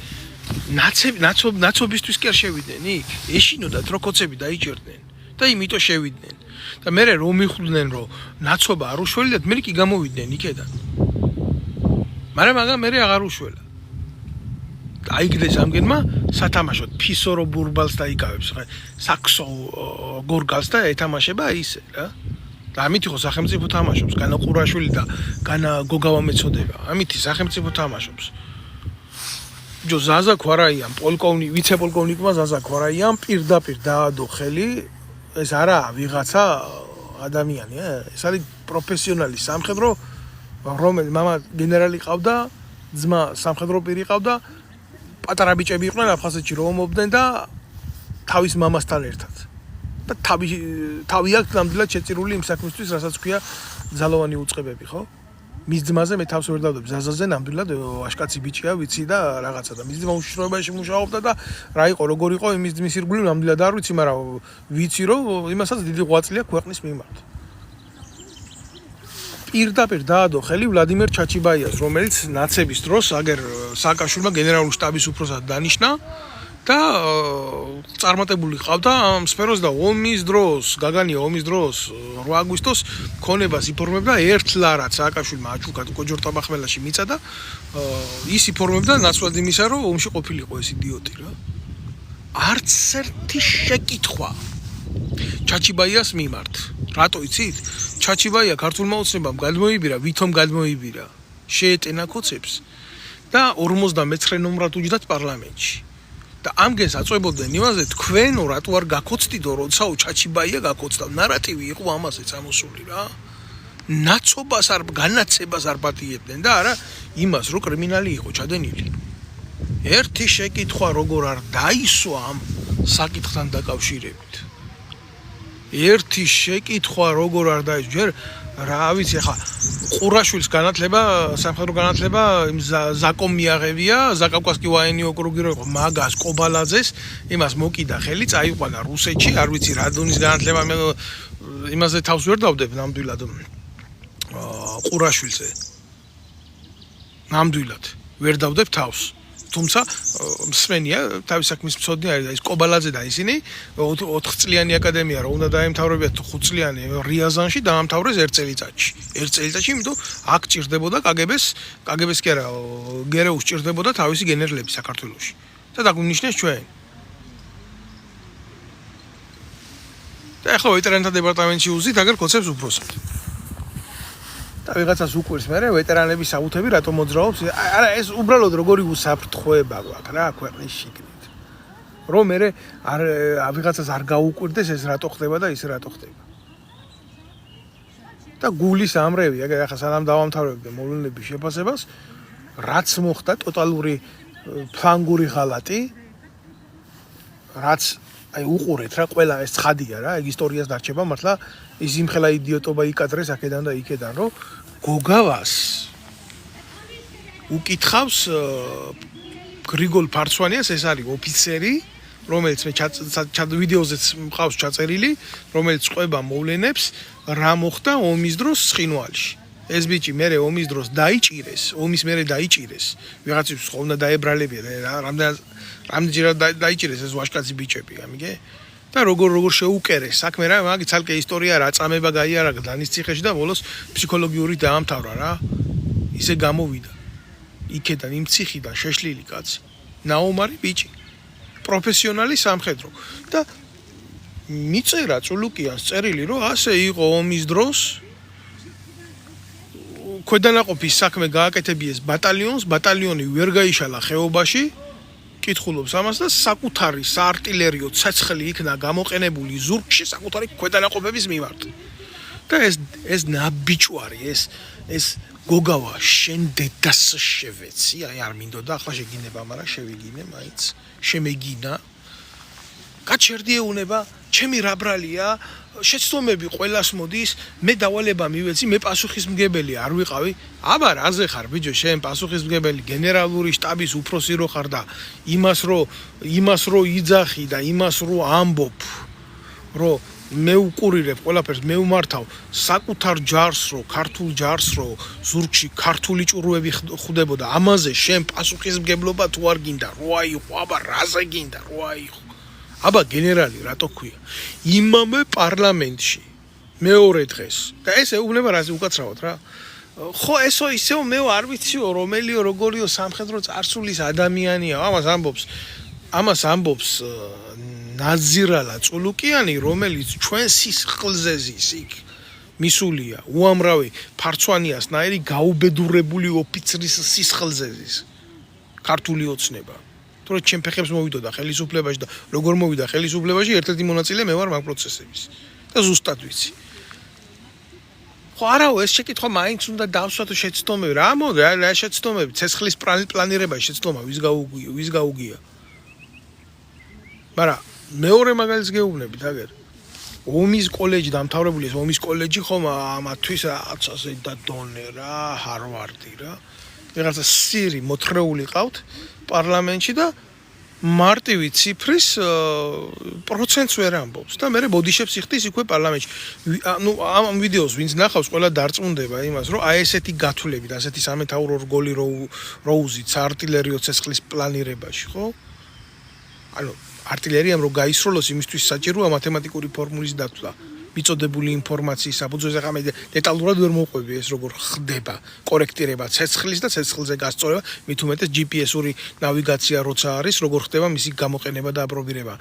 ნაცობისთვის კი არ შევიდნენ იქ ეშინოდათ რო კოცები დაიჭერდნენ და იმიტომ შევიდნენ და მე რომ მიხვდნენ რომ ნაცობა არ უშველდათ მე კი გამოვიდნენ იქედან მაგრამ მე აღარ უშველა აიგდეს ამგენმა სათამაშოდ ფისორო ბურბალს დაიკავებს საქსო გორგალს და ეთამაშება ისე რა და ამით იყო სახელმწიფო თამაშობს განა ყურაშვილი და განა გოგავა მეწოდება ამით სახელმწიფო თამაშობს ჯო ზაზა ქვარაიან ვიცე-პოლკოვნიკმა ზაზა ქვარაიან პირდაპირ დაადო ხელი ეს არა ვიღაცა ადამიანია ეს არის პროფესიონალი სამხედრო რომელიც მამა გენერალი ყავდა ძმა სამხედრო პირი ყავდა პატარა ბიჭები იყვნენ აფხაზეთში რომ ომობდნენ და თავის მამასთან ერთად და თავი აქვს ნამდვილად შეწირული იმ საქმისთვის რასაც ქვია ძალოვანი უწყებები ხო მის ძმაზე მე თავს ვერ დავდებ ზაზაზე ნამდვილად აშკაცი ბიჭია ვიცი და რაღაცა და მის ძმა უშიშროებაში მუშაობდა და რა იყო როგორ იყო იმის ძმის ირგვლივ ნამდვილად არ ვიცი მაგრამ ვიცი რომ იმასაც დიდი ღვაწლია ქვეყნის მიმართ პირდაპირ დაადო ხელი ვლადიმერ ჩაჩიბაიას რომელიც ნაცების დროს აგერ სააკაშვილმა გენერალური შტაბის უფროსად დანიშნა და წარმატებული ყავდა ამ სფეროს და ომის დროს, გაგანია ომის დროს 8 აგვისტოს ქონებას იფორმებდა ერთ ლარად სააკაშვილმა აჩუქა კოჯორტაბახმელაში მიწა და ის იფორმებდა ნაცვლად იმისა, რომ ომში ყოფილიყო ეს იდიოტი რა. არც ერთი შეკითხვა ჩაჩიბაიას მიმართ. რატო იცით? ჩაჩიბაია ქართულმა ოცნებამ გადმოიბირა, ვითომ გადმოიბირა, შეეტენა ქოცებს და 59 ნომრად უჯდათ პარლამენტში. და ამგენს აწვებოდნენ იმაზე, თქვენო რატო არ გაქოცდიდო, როდესაც ჩაჩიბაია გაქოცდა. ნარატივი იყო ამაზე წამოსული რა. ნაცობას არ განაცებას არ პატიებდნენ და არა იმას, რომ კრიმინალი იყო ჩადენილი. ერთი შეკითხვა როგორ არ დაისვა ამ საკითხთან დაკავშირებით. ერთი შეკითხვა როგორ არ დაისვა. ჯერ რა ვიცი, ახლა ყურაშვილის განათლება, სამხედრო განათლება იმ ზაკომ მიაღებია, ზაკავკასკი ვაენი ოკრუგი რო იყო, მაგას კობალაძეს, იმას მოკიდა ხელი, წაიყვანა რუსეთში, არ ვიცი რა დონის განათლება, მე იმაზე თავს ვერ დავდებ ნამდვილად. ყურაშვილზე. ნამდვილად ვერ დავდებ თავს. თუმცა მსმენია თავის საქმის მცოდნე არის და ის კობალაძე და ისინი 4 წლიანი აკადემია რა უნდა დაემთავრებიათ 5 წლიანი რიაზანში დაამთავრეს 1 წელიწადში. 1 წელიწადში, იმიტომ აქ ჭირდებოდა კგბ-ს კი არა, გერეუს ჭირდებოდა თავისი გენერლები საქართველოში. და დაგვინიშნეს ჩვენ. და ახლა ვეტერანთა დეპარტამენტში უზით, აგერ ქოცებს უფროსად. და ვიღაცას უყვირს მე ვეტერანების საუთები რატომ მოძრაობს? არა, ეს უბრალოდ როგორი უსაფრთხოება გვაქვს რა ქვეყნის შიგნით. რომ მე არ ვიღაცას არ გაუკვირდეს ეს რატო ხდება და ის რატო ხდება. და გულის ამრევი, ახლა სანამ დავამთავრებდი მოვლენების შეფასებას, რაც მოხდა ტოტალური ფლანგური ღალატი, რაც აი უყურეთ რა, ყველა ეს ცხადია რა, ეგ ისტორიას დარჩება, მართლა ის იმხელა იდიოტობა იკადრეს აქედან და იქედან, რომ გოგავას უკითხავს გრიგოლ ფარცვანიას, ეს არის ოფიცერი, რომელიც მე ვიდეოზეც მყავს ჩაწერილი, რომელიც ყვება მოვლენებს, რა მოხდა ომის დროს ცხინვალში. ეს ბიჭი მერე ომის დროს დაიჭირეს, ომის მერე დაიჭირეს. ვიღაცის ხო უნდა დაებრალებია, რამდენჯერად დაიჭირეს ეს ვაშკაცი ბიჭები, ამიგე? და როგორ შეუკერეს საქმე რა, მაგ ცალკე ისტორია რა წამება გაიარაღა დანის ციხეში და ბოლოს ფსიქოლოგიური დაამთავრა რა. ისე გამოვიდა. იქედან იმ ციხიდან შეშლილი კაცი. ნაომარი ბიჭი. პროფესიონალი სამხედრო. და მიწერა წულუკიანს წერილი, რომ ასე იყო ომის დროს ქვედანაყოფის საქმე გააკეთებიეს ბატალიონს, ბატალიონი ვერ გაიშალა ხეობაში. კითხულობს ამას და საკუთარი საარტილერიო ცეცხლი იქნა გამოყენებული ზურგში საკუთარი ქვედანაყოფების მიმართ. და ეს ნაბიჭვარი, ეს გოგავა შენ დედას შევეცი, აი არ მინდოდა, ახლა შეგინება, მაგრამ შევიგინე მაინც, შემეგინა. გაჩერდიეუნება, ჩემი რა ბრალია, შეცდომები ყველას მოდის, მე დავალება მივეცი, მე პასუხისმგებელი არ ვიყავი. აბა რაზე ხარ ბიჭო, შენ პასუხისმგებელი გენერალური შტაბის უფროსი რო ხარ და იმას რო იძახი და იმას რო ამბობ, რომ მე უყურირებ ყველაფერს, მე ვმართავ საკუთარ ჯარს რო, ქართულ ჯარს რო, ზურგში ქართული ჭურვები ხვდებოდა, ამაზე შენ პასუხისმგებლობა თუ არ გინდა, რო აიღო, აბა რაზე გინდა, რო აიღო. აბა გენერალი რატო ქვია? იმამე პარლამენტში მეორე დღეს. და ეს ეუბნება რაზე უკაცრავად რა. ხო ესო ისეო მე არ ვიციო რომელიო როგორიო სამხედრო წარსულის ადამიანია. ამას ამბობს ნაზირალა წულუკიანი, რომელიც ჩვენ სისხლზე ზის იქ მისულია. უამრავი ფარცვანიასნაირი გაუბედურებული ოფიცრის სისხლზე ზის. ქართული ოცნება. თორე ჩემ ფეხებს მოვიდოდა ხელისუფლებაში და როგორ მოვიდა ხელისუფლებაში, ერთ-ერთი მონაწილე მე ვარ მაგ პროცესების. და ზუსტად ვიცი. ხო არაო, ეს შეკითხვა მაინც უნდა დავსვათ შეცდომები. რა მოდი, რა შეცდომები? ცეცხლის პლანირებაში შეცდომა ვის გაუგია. მაგრამ მეორე მაგალითს გეუბნებით, აგერ. ომის კოლეჯი დამთავრებული ეს ომის კოლეჯი ხომ ამათვის აცაზე და დონე რა, ჰარვარდი რა. ვიღაცა სირი მოთხრეული ყავთ პარლამენტში და მარტივი ციფრის პროცენტს ვერ ამბობს და მე ბოდიშებს იხდის იქვე პარლამენტში. ნუ ამ ვიდეოს ვინც ნახავს, ყველა დარწმუნდება იმას, რომ აი ესეთი გათვლებით, ასეთი სამეთაურო რგოლი რო უზით საარტილერიო ცეცხლის პლანირებაში, ხო? ანუ артиллериამ რო გაისროლოს იმისთვის საჭიროა მათემატიკური ფორმულის დათვლა. მიწოდებული ინფორმაციის საფუძველზე ხა მე დეტალურად ვერ მოვყვები ეს როგორ ხდება კორექტირება ცეცხლის და ცეცხლზე გასწორება მით უმეტეს GPS-ური ნავიგაცია როცა არის როგორ ხდება მისი გამოყენება და აპრობირება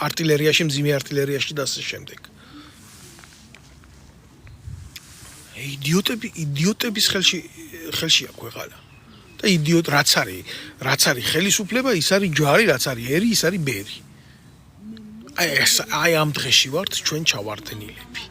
артиллерияში მძიმე артиллерияში და ასე შემდეგ იდიოტების ხელშია ქვეყანა და იდიოტ რაც არის ხელისუფლება ის არის ჯარი რაც არის ერი ის არის ბერი აი ამ დღეში ვართ ჩვენ ჩავარდნილები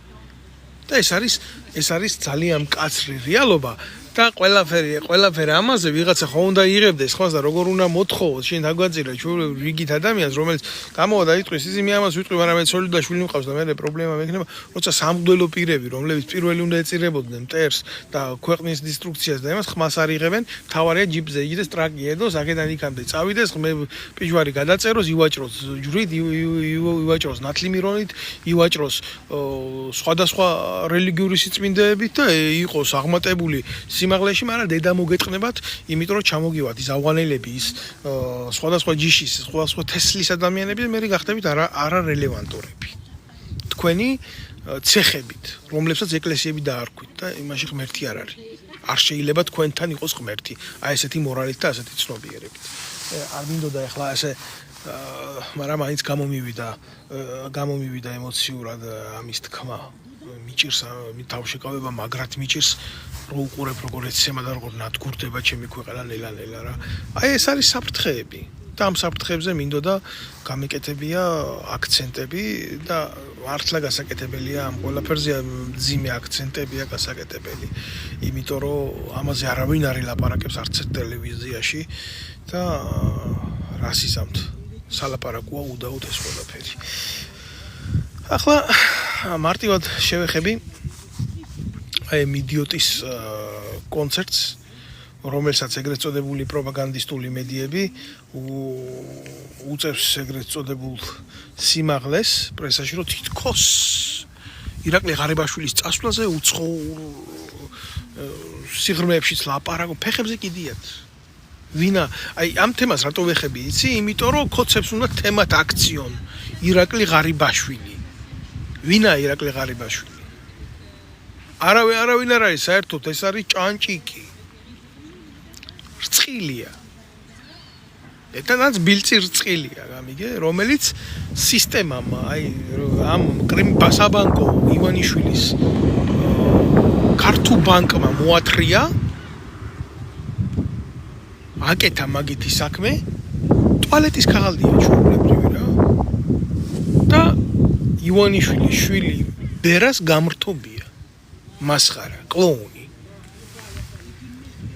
და ეს არის ძალიან მკაცრი რეალობა და ყველაფერი ამაზე ვიღაცა ხო უნდა იღებდეს ხმას და როგორ უნდა მოთხოვოს შენ დაგვაწირა ჩვენ რიგით ადამიანს რომელიც გამოვა და იტყვის ისი მე ამას ვიტყვი მაგრამ მე ცოლი და შვილი მყავს და მე პრობლემა მექნება როცა სამღვდელო პირები რომლებიც პირველი უნდა ეწირებოდნენ მტერს და ქვეყნის დისტრუქციას და იმას ხმას არ იღებენ თავარია ჯიპზე იგდეს ტრაკი ედოს აქედან იქამდე წავიდეს მე პიჟვარი გადაწეროს ივაჭროს ჯვრით ივაჭროს ნათლიმირონით ივაჭროს სხვადასხვა რელიგიური სიწმინდეებით და იყოს აღმატებული სიმაღლეში, მაგრამ დედა მოგეთყნებათ, იმიტომ რომ ჩამოგივათ ის ავღანელები, ის სხვადასხვა ჯიშის, სხვადასხვა თესლის ადამიანები და მე გახდებით არარელევანტურები. თქვენი ცეხებით, რომლებსაც ეკლესიები დაარქვით და იმაში ღმერთი არ არის. არ შეიძლება თქვენთან იყოს ღმერთი. აი ესეთი მორალით და ასეთი ცნობიერებით. არ მინდოდა ახლა ასე მაგრამ მაინც გამომივიდა ემოციურად ამის თქმა. მიჭირს თავშეკავება მაგრად მიჭირს რო უყურებ როგორ ეცემა და როგორ ნადგურდება ჩემი ქვეყანა ნელა რა. აი ეს არის საფრთხეები და ამ საფრთხეებზე მინდოდა გამეკეთებია აქცენტები და მართლა გასაკეთებელია ამ ყველაფერზე მძიმე აქცენტებია გასაკეთებელი. იმიტომ რომ ამაზე არავინ არ ელაპარაკებს არც ტელევიზიაში და რასიზმთ სალაპარაკოა უდაოდ ეს ყველაფერი. ახლა მარტივად შევეხები აი მიდიოტის კონცერტს რომელსაც ეგრეთ წოდებული პროპაგანდისტული მედიები უწევს ეგრეთ წოდებულ სიმაღლეს პრესაში რომ თითქოს ირაკლი ღარიბაშვილის წასვლაზე უცხო სიღრმეებშიც ლაპარაკო ფეხებზე კიდიათ ვინა აი ამ თემას რატო ვეხები იცი იმიტომ რომ კოცებს უნდა თემად აქციონ ირაკლი ღარიბაშვილი ვინა ირაკლი ღარიბაშვილი არავინ არ არის საერთოდ ეს არის ჭანჭიკი რწყილია ეთანაც ბილწი რწყილია გამიგე რომელიც სისტემამ აი ამ კრიმბასაბანკო ივანიშვილის ქართულ ბანკმა მოათრია აკეთა მაგითი საქმე ტუალეტის ქაღალდია ჩვეულებრივი რა და ივანიშვილის შვილი ბერას გამრთობია მასხარა კლოუნი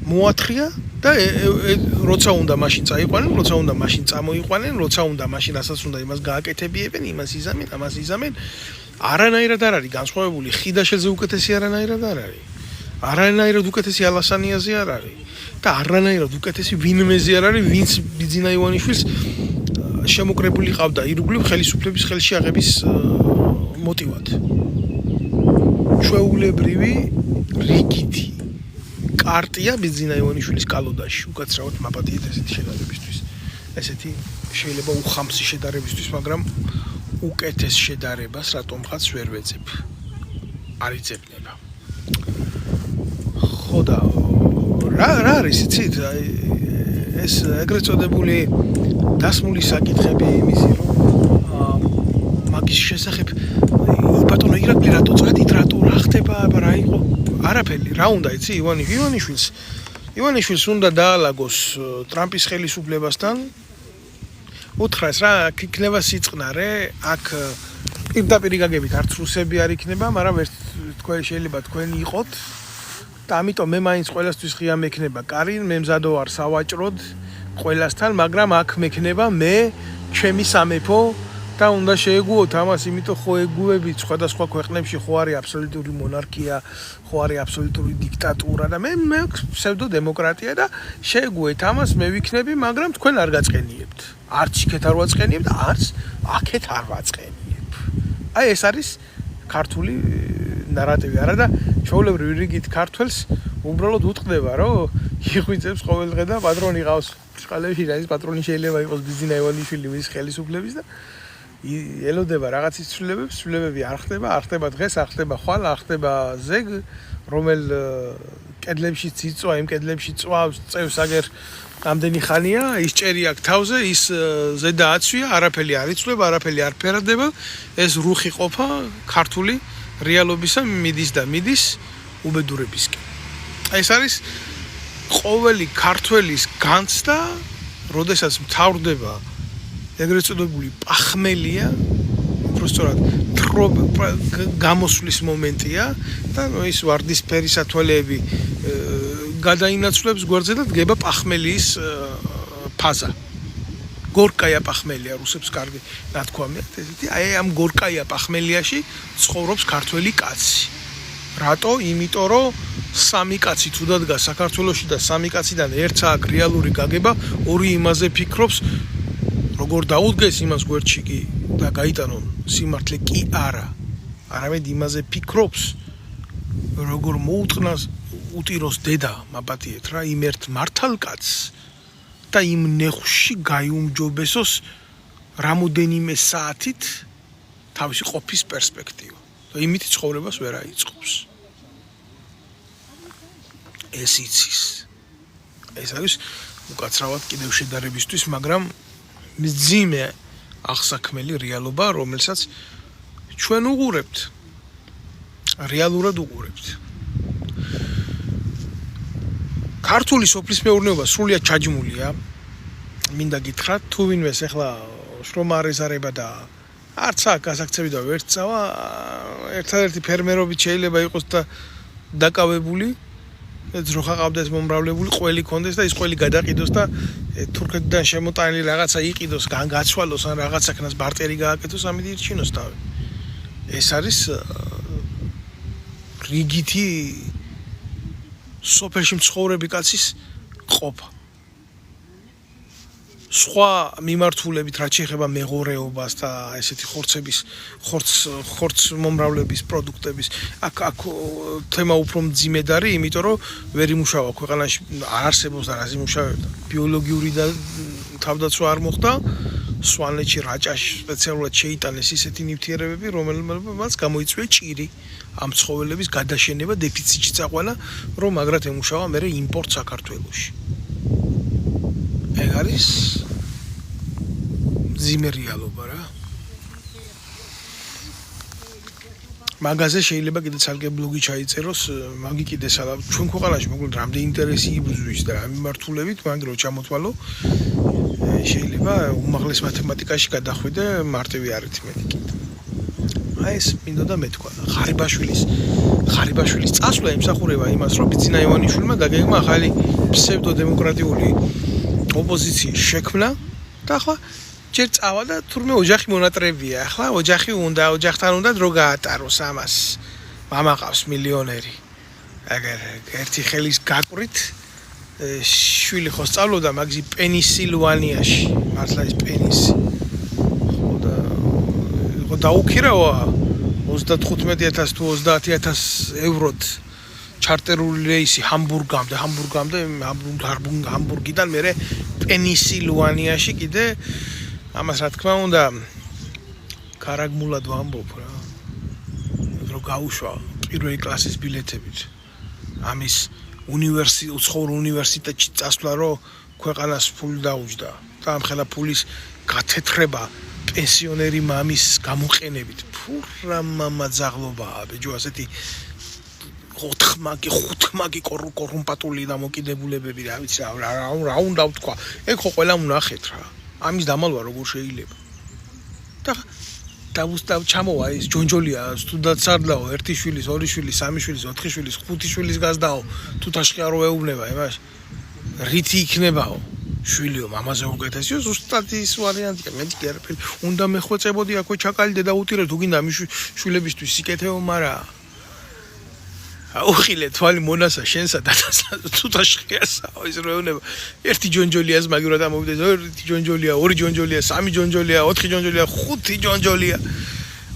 მოათრია და როცა უნდა მაშინ წაიყვანენ, როცა უნდა მაშინ წამოიყვანენ, როცა უნდა მაშინ ასაც უნდა იმას გააკეთებიებენ, იმას იზამენ, ამას იზამენ. არანაირად არ არის განსხვავებული ხიდაშელზე უკეთესი არანაირად არ არის. არანაირად უკეთესი ალასანიაზე არ არის. და არანაირად უკეთესი ვინმეზე არ არის, ვინც ბიძინა ივანიშვილს შემოკრებული ყავდა ირგვლივ ხელისუფლების ხელში აღების მოტივად. ჩვეულებრივი რიგითი კარტია ბიძინა ივანიშვილის კალოდაში უკაცრავად მაპატიეთ ესეთი შედარებისთვის. ესეთი შეიძლება უხამსი შედარებისთვის, მაგრამ უკეთეს შედარებას რატომღაც ვერ ვეძებ. არ იძებნება. ხო და რა არის იცით? ეს ეგრეთ წოდებული დასმული საკითხები იმისი რომ მაგის შესახებ ბატონო ირაკლი რატო წადით რატო რა ხდება რა იყო არაფერი რა უნდა იცი ივანიშვილს უნდა დაალაგოს ტრამპის ხელისუფლებასთან უთხრას რა იქნება სიწყნარე აქ პირდაპირ გაგებით არც რუსები არ იქნება მაგრამ ერთ თქვენ შეიძლება თქვენი იყოთ და ამიტომ მე მაინც ყველასთვის ღია მექნება კარი მე მზადო ვარ სავაჭროდ ყველასთან მაგრამ აქ მექნება მე ჩემი სამეფო და უნდა შეეგუოთ ამას, იმიტომ ხო ეგუებით სხვადასხვა ქვეყნებში ხო არის აბსოლუტური მონარქია, ხო არის აბსოლუტური დიქტატურა და მე ფსევდო დემოკრატია და შეეგუეთ ამას მე ვიქნები, მაგრამ თქვენ არ გაწყენიებთ. არც იქეთ არ ვაწყენიებ და არც აქეთ არ ვაწყენიებ. აი ეს არის ქართული ნარატივი არა და ჩვეულებრივი რიგით ქართველს უბრალოდ უტყდება, რომ იღვიძებს ყოველდღე და პატრონი ყავს წყალებში რაის პატრონი შეიძლება იყოს ბიზინა ივანიშვილი მის ხელისუფლების და ელოდება რაღაცის ცვლილებები არ ხდება დღეს, არ ხდება ხვალ, არ ხდება ზეგ, რომელ კედლებში წიწვა, იმ კედლებში წვავს, წევს აგერ ამდენი ხანია, ის ჭერი აქ თავზე, ის ზედა აცვია, არაფერი არ იცვლება, არაფერი არ ფერადება, ეს რუხი ყოფა ქართული რეალობისა მიდის უბედურებისკენ. ეს არის ყოველი ქართველის განცდა, როდესაც მთავრდება ეგრეთ წოდებული პახმელია, უბრალოდ გამოსვლის მომენტია და ის ვარდისფერი სათვალეები გადაინაცვლებს გვერდზე და დგება პახმელიის ფაზა. გორკაია პახმელია რუსებს კარგი ნათქვამია. აი ამ გორკაია პახმელიაში ცხოვრობს ქართველი კაცი. რატო? იმიტომ რომ სამი კაცი თუ დადგა საქართველოში და სამი კაციდან ერთს აქვს რეალური გაგება, ორი იმაზე ფიქრობს, როგორ დაუდგეს იმას გვერდში კი და გაიტანონ სიმართლე კი არა. არამედ იმაზე ფიქრობს, როგორ მოუტყნას უტიროს დედა მაპატიეთ რა იმ ერთ მართალ კაცს და იმ ნეხში გაიუმჯობესოს რამოდენიმე საათით თავისი ყოფის პერსპექტივა. და იმით ცხოვრებას ვერ აიწყობს. ეს იცის. ეს არის უკაცრავად კიდევ შედარებისთვის, მაგრამ მძიმე აღსაქმელი რეალობა, რომელსაც ჩვენ უყურებთ. რეალურად უყურებთ. ქართული სოფლის მეურნეობა სრულიად ჩაჯმულია. მინდა გითხრათ, თუ ვინმეს ახლა შრომა არ ეზარება და არც აქ გასაქცევი და ვერ წავა, ერთადერთი ფერმერობით შეიძლება იყოს და დაკავებული, ძროხა ყავდეს მომრავლებული, ყველი კონდეს და ის ყველი გადაყიდოს და თურქეთიდან შემოტანილი რაღაცა იყიდოს, გაცვალოს ან რაღაცაკნას ბარტერი გააკეთოს, ამით ირჩინოს თავი. ეს არის რიგითი სოფელში მცხოვრები კაცის ყოფა. სხვა მიმართულებით რაც შეეხება მეღორეობას და ესეთი ხორც მომრავლების პროდუქტების აქ თემა უფრო მძიმედ არის, იმიტომ რომ ვერ იმუშავა ქვეყანაში არ არსებობს და რას იმუშავებდა. ბიოლოგიური და თავდაცვა არ მოხდა, სვანეთში რაჭაში სპეციალურად შეიტანეს ისეთი ნივთიერებები, რომელმაც გამოიწვია ჭირი ამ ცხოველების გადაშენება, დეფიციტში წაყვანა, რომ მაგრად ემუშავა მერე იმპორტ საქართველოში. ეგ არის მძიმე რეალობა რა. მაგაზე შეიძლება კიდე ცალკე ბლოგი ჩაიწეროს, მაგი კიდე ჩვენ ქვეყანაში მოკლედ რამდენი ინტერესი იბრძვის და ამ მიმართულებით, მაგრამ რო ჩამოთვალო, შეიძლება უმაღლეს მათემატიკაში გადახვიდე მარტივი არითმეტიკით. აი ეს მინდოდა მეთქვა. ხარიბაშვილის წასვლა ემსახურება იმას, რომ ბიძინა ივანიშვილმა დაგეგმა ახალი ფსევდოდემოკრატიული ოპოზიციის შექმნა და ახლა ჯერ წავა და თურმე ოჯახი მონატრებია. ახლა ოჯახთან უნდა დრო გაატაროს ამას. მამა ყავს მილიონერი. აგერ ერთი ხელის გაკვრით შვილი ხო სწავლობდა მაგზი პენისილვანიაში, მართლა ის პენისი. ხო დაუქირავა 35,000 თუ 30,000 ევროთ ჩარტერული რეისი ჰამბურგიდან მერე პენისილვანიაში კიდე ამას რა თქმა უნდა კარაგმულად ვამბობ რა. რო გაუშვა პირველი კლასის ბილეთებით. ამის უნივერსიტეტში წასვლა რო ქვეყანას ფული დაუჯდა და ამ ხელა ფულის გათეთრება პენსიონერი მამის გამოყენებით. ფურა მამა ძაღლობაა ბიჭო, ასეთი ხუთმაგი კორუმპატული დამოკიდებულებები რა ვიცი რა უნდა ვთქვა. ეგ ხო ყველა უნახეთ რა. ამის დამალვა როგორ შეიძლება. და ჩამოვა ის ჯონჯოლია თუდად სარდლაო, ერთი შვილის, ორი შვილის, სამი შვილის, ოთხი შვილის, ხუთი შვილის გაზდაო, თუ თაშყი არ ეუბნება იმას. რითი იქნებაო? შვილიო, მამაზე უკეთესიო, ზუსტად ის ვარიანტია. მეტი კი არაფერი. უნდა მეხვეწებოდი აქვე ჩაკალიდე და უტირე თუ გინდა მის შვილებისთვის სიკეთეო, მაგრამ აუხილე თვალი მონასა შენსა და თუ თაშყიასაო ის რეუნება. ერთი ჯონჯოლიას მაგივრად ამოვიდეს, ერთი ჯონჯოლია, ორი ჯონჯოლია, სამი ჯონჯოლია, ოთხი ჯონჯოლია, ხუთი ჯონჯოლია.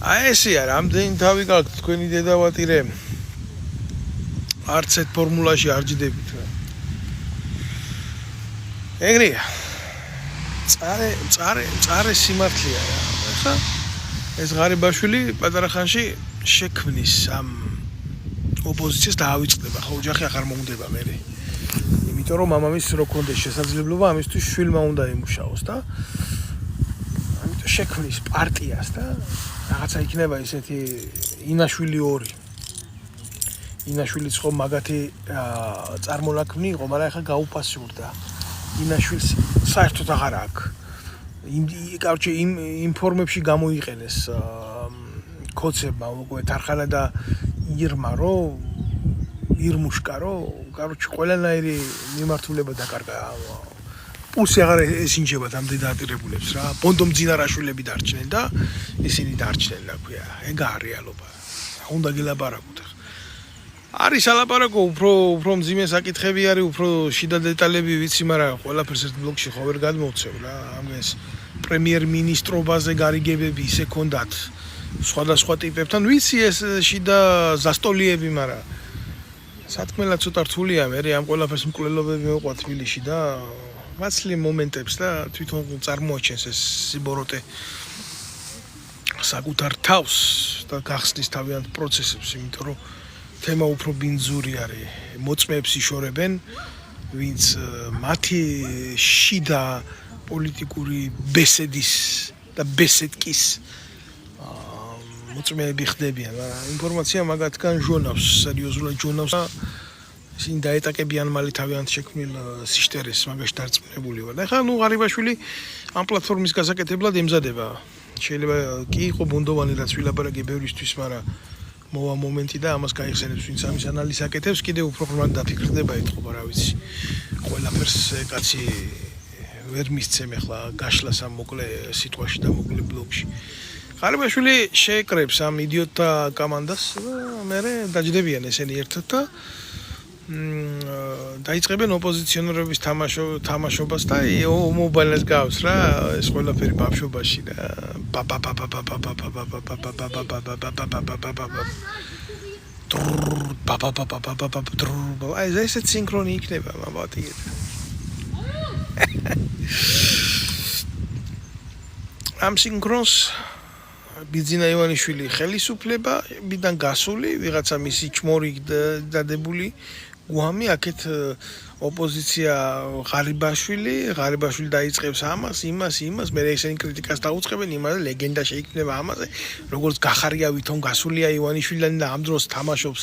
აი ესეა, რამდენი თავი გაქვთ თქვენი დედავატირე. არც ერთ ფორმულაში არ ჯდებით რა. ეგრეა. წარე სიმართლეა რა. ახლა ეს ღარიბაშვილი პატარა ხანში შექმნის ამ ოპოზიციას დაავიწყდება, ხო ოჯახი აღარ მომდება მე. იმიტომ რომ მამამისს რო ქონდეს შესაძლებლობა ამისთვის შვილმა უნდა იმუშაოს და ამიტომ შექმნის პარტიას და რაღაცა იქნება ესეთი ინაშვილი 2. ინაშვილიც ხო მაგათი წარმონაქმნი იყო, მაგრამ ახლა გაუფასურდა. ინაშვილს საერთოდ აღარ აქვს. Короче, იმ ფორმებში გამოიყენეს კოცებმა უკვე თარხანა და ირმა ირმუშკა короче, ყველანაირი მიმართულება დაკარგა. პულსი აღარ ესინჯება ამდენ დაატირებულებს რა. ბონდომ ძინარაშვილები დარჩნენ და ისინი დარჩნენ რა ქვია. ეგა რეალობა. უნდა გელაპარაკოთ. არის ალაპარაკო უფრო მძიმე საკითხები არის, უფრო შიდა დეტალები ვიცი, მაგრამ ყველაფერს ერთ ბლოკში ხო ვერ გადმოვცევ რა. ამას პრემიერ-მინისტრობაზე გარიგებები ისე ქონდათ სხვადასხვა ტიპებთან, ვიცი ეს შიდა ზასტოლიები, მაგრამ სათქმელად ცოტა რთულია, მე ამ ყველაფერს მკვლელობები მეუყვა თბილისში და მაცლი მომენტებს და თვითონ წარმოაჩენს ეს სიბოროტე საკუთარ თავს და გახსნის თავიანთ პროცესებს, იმიტომ რომ თემა უფრო ბინძური არის. მოწმეებს იშორებენ, ვინც მათი შიდა პოლიტიკური ბესედის და ბესედკის მოწმეები ხდებიან, მაგრამ ინფორმაცია მაგათგან ჟონავს, სერიოზულად ჟონავს და ისინი დაეტაკებიან მალე თავიანთ შექმნილ სიშტერეს მაგაში დარწმუნებული ვარ. და ახლა ღარიბაშვილი ამ პლატფორმის გასაკეთებლად ემზადება. შეიძლება კი იყო ბუნდოვანი რაც ვილაპარაკე ბევრისთვის, მაგრამ მოვა მომენტი და ამას გაიხსენებს, ვინც ამის ანალიზს აკეთებს, კიდევ უფრო ღრმად დაფიქრდება ეთყობა, რა ვიცი. ყველაფერს კაცი ვერ მისცემ ახლა გაშლას ამ მოკლე სიტყვაში და მოკლე ბლოგში. ღარიბაშვილი შეეკრებს ამ იდიოტთა კომანდას და მერე დაჯდებიან ესენი ერთად და დაიწყებენ ოპოზიციონერების თამაშობას და მობაილს გავს რა ეს ყველაფერი ბავშვობაში და აი ესეც სინქრონი იქნება მაბათი ამ სინქრონს ბიძინა ივანიშვილი ხელისუფლება მიდან გასული ვიღაცა მისი ჩმორი დადებული გვამი აქეთ ოპოზიცია ღარიბაშვილი დაიწყებს იმას მე ესენი კრიტიკას დაუწყებენ იმაზე ლეგენდა შეიქმნება ამაზე როგორც გახარია ვითომ გასულია ივანიშვილიდან და ამ დროს თამაშობს